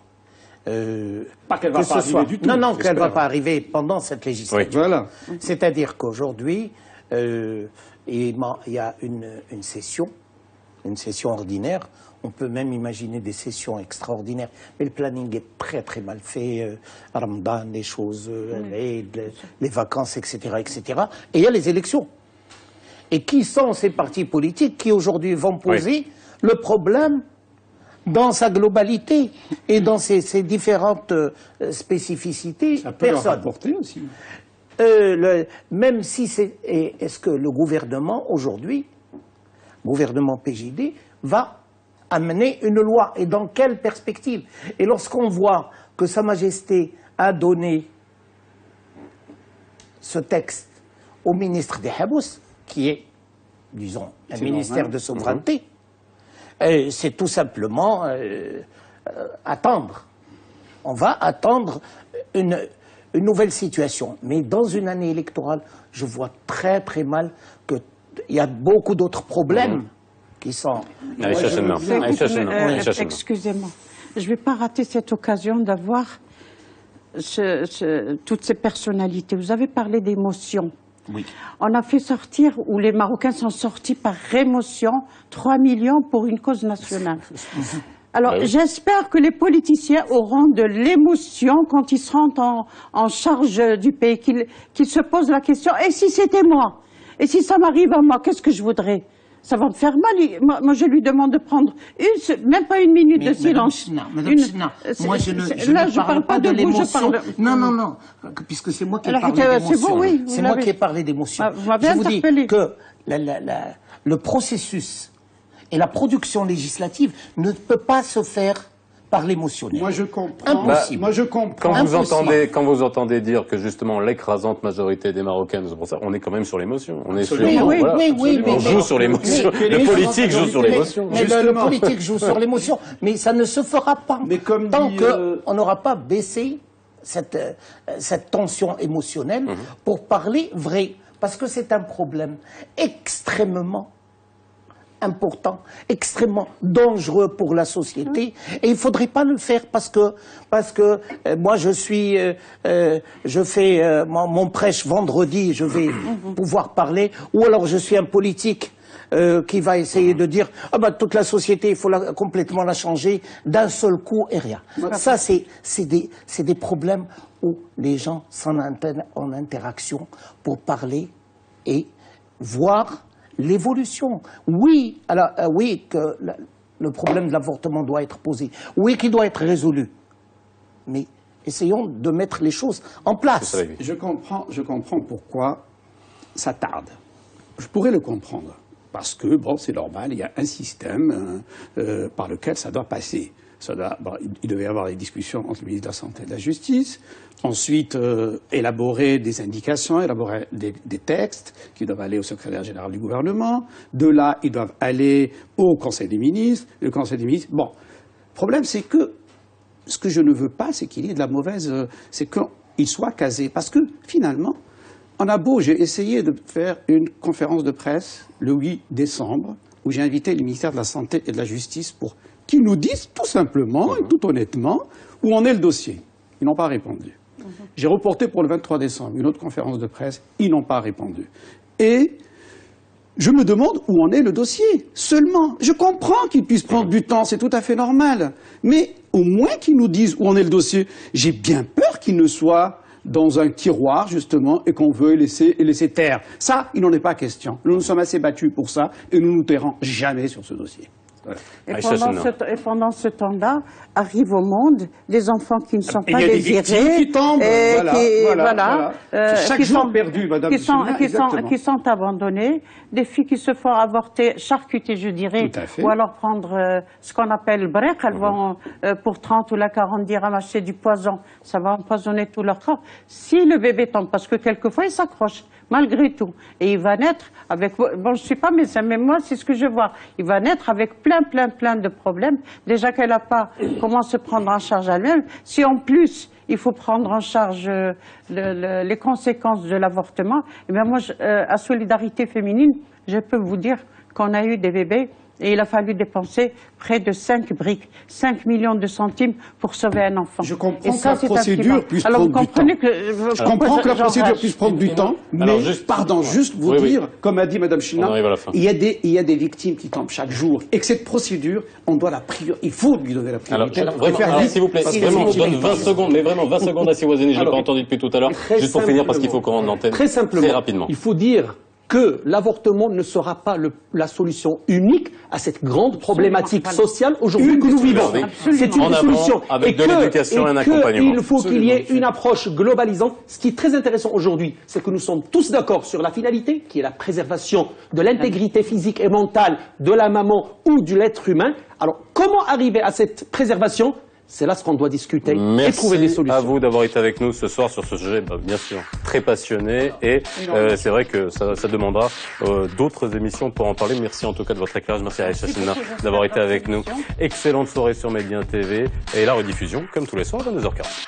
Speaker 5: Pas qu'elle va pas arriver du tout.
Speaker 4: Non, qu'elle ne va pas arriver pendant cette législature.
Speaker 5: Oui. Voilà.
Speaker 4: C'est-à-dire qu'aujourd'hui, il y a une session ordinaire. On peut même imaginer des sessions extraordinaires. Mais le planning est très très mal fait. Ramadan, les choses, les vacances, etc., etc. Et il y a les élections. Et qui sont ces partis politiques qui aujourd'hui vont poser le problème dans sa globalité et dans ses différentes spécificités?
Speaker 5: Ça peut leur rapporter aussi.
Speaker 4: Même si est-ce que le gouvernement aujourd'hui, gouvernement PJD, va amener une loi et dans quelle perspective? Et lorsqu'on voit que Sa Majesté a donné ce texte au ministre des Habous, qui est, disons, un ministère de souveraineté, c'est tout simplement attendre. On va attendre une nouvelle situation. Mais dans une année électorale, je vois très très mal qu'il y a beaucoup d'autres problèmes qui sont...
Speaker 3: Excusez-moi, je ne vais pas rater cette occasion d'avoir toutes ces personnalités. Vous avez parlé d'émotion.
Speaker 4: Oui.
Speaker 3: On a fait sortir, ou les Marocains sont sortis par émotion, 3 millions pour une cause nationale. Alors, j'espère que les politiciens auront de l'émotion quand ils seront en charge du pays, qu'ils se posent la question, et si c'était moi? Et si ça m'arrive à moi, qu'est-ce que je voudrais? Ça va me faire mal. Moi, je lui demande de prendre même pas 1 minute de silence.
Speaker 4: Madame Sina, moi, je ne parle pas de l'émotion. Non, puisque c'est moi qui ai parlé d'émotion. C'est moi qui ai parlé d'émotion. Je vous dis que le processus et la production législative ne peut pas se faire par l'émotionnel.
Speaker 5: Moi, je comprends.
Speaker 4: Impossible.
Speaker 5: Moi, je comprends.
Speaker 1: Quand vous entendez dire que justement l'écrasante majorité des Marocains, c'est pour ça, on est quand même sur l'émotion. On est sur, on joue sur l'émotion. Le politique joue sur l'émotion.
Speaker 4: Le politique joue sur l'émotion, mais ça ne se fera pas tant qu'on n'aura pas baissé cette tension émotionnelle pour parler vrai, parce que c'est un problème extrêmement important, extrêmement dangereux pour la société. Et il ne faudrait pas le faire parce que moi je fais mon prêche vendredi, je vais pouvoir parler, ou alors je suis un politique qui va essayer de dire toute la société il faut complètement la changer d'un seul coup et rien. Ça c'est des problèmes où les gens sont en interaction pour parler et voir l'évolution. Oui, oui que le problème de l'avortement doit être posé, oui qu'il doit être résolu, mais essayons de mettre les choses en place.
Speaker 5: Je comprends pourquoi ça tarde. Je pourrais le comprendre. Parce que, bon, c'est normal, il y a un système par lequel ça doit passer. Il devait y avoir des discussions entre le ministre de la Santé et de la Justice, ensuite élaborer des indications, élaborer des textes qui doivent aller au secrétaire général du gouvernement. De là, ils doivent aller au Conseil des ministres. Le Conseil des ministres... Bon, le problème, c'est que ce que je ne veux pas, c'est qu'il y ait de la mauvaise... c'est qu'il soit casé. Parce que, finalement... j'ai essayé de faire une conférence de presse le 8 décembre où j'ai invité le ministère de la Santé et de la Justice pour qu'ils nous disent tout simplement et tout honnêtement où en est le dossier. Ils n'ont pas répondu. J'ai reporté pour le 23 décembre une autre conférence de presse, ils n'ont pas répondu. Et je me demande où en est le dossier. Seulement, je comprends qu'ils puissent prendre du temps, c'est tout à fait normal. Mais au moins qu'ils nous disent où en est le dossier. J'ai bien peur qu'il ne soit dans un tiroir, justement, et qu'on veut laisser taire. Ça, il n'en est pas question. Nous nous sommes assez battus pour ça, et nous ne nous tairons jamais sur ce dossier. Voilà.
Speaker 3: Et pendant ce temps-là, arrivent au monde des enfants qui ne sont pas désirés.
Speaker 5: Il y a des victimes qui tombent, chaque jour perdu, madame.
Speaker 3: Qui sont abandonnés, des filles qui se font avorter, charcuter, je dirais, ou alors prendre ce qu'on appelle le break, elles vont pour 30 ou 40 dirhams acheter du poison, ça va empoisonner tout leur corps. Si le bébé tombe, parce que quelquefois il s'accroche, malgré tout, et il va naître avec, bon je suis pas médecin, mais moi c'est ce que je vois, il va naître avec plein de problèmes, déjà qu'elle n'a pas comment se prendre en charge elle-même, si en plus il faut prendre en charge les conséquences de l'avortement, et bien moi, à Solidarité Féminine, je peux vous dire qu'on a eu des bébés et il a fallu dépenser près de 5 briques, 5 millions de centimes pour sauver un enfant.
Speaker 5: Je comprends que la procédure puisse prendre du temps. Je comprends que la procédure puisse prendre du temps, mais juste vous dire, comme a dit Mme China, il y a des victimes qui tombent chaque jour et que cette procédure, on doit il faut lui donner la priorité.
Speaker 1: Alors, s'il vous plaît, vraiment, je donne 20 secondes, mais vraiment 20 secondes à Siwazeni, je ne l'ai pas entendu depuis tout à l'heure, juste pour finir parce qu'il faut qu'on rende l'antenne.
Speaker 6: Très simplement,
Speaker 1: très rapidement.
Speaker 6: Il faut dire que l'avortement ne sera pas la solution unique à cette grande problématique sociale aujourd'hui que nous vivons. C'est une solution.
Speaker 1: Avec de l'éducation et un accompagnement.
Speaker 6: Il faut qu'il y ait une approche globalisante. Ce qui est très intéressant aujourd'hui, c'est que nous sommes tous d'accord sur la finalité, qui est la préservation de l'intégrité physique et mentale de la maman ou de l'être humain. Alors, comment arriver à cette préservation ? C'est là ce qu'on doit discuter et trouver des solutions.
Speaker 1: Merci à vous d'avoir été avec nous ce soir sur ce sujet, bien sûr, très passionné. Et c'est vrai que ça demandera d'autres émissions pour en parler. Merci en tout cas de votre éclairage. Merci à Aïcha Chenna d'avoir été avec nous. Excellente soirée sur Média TV et la rediffusion, comme tous les soirs, à 22h40.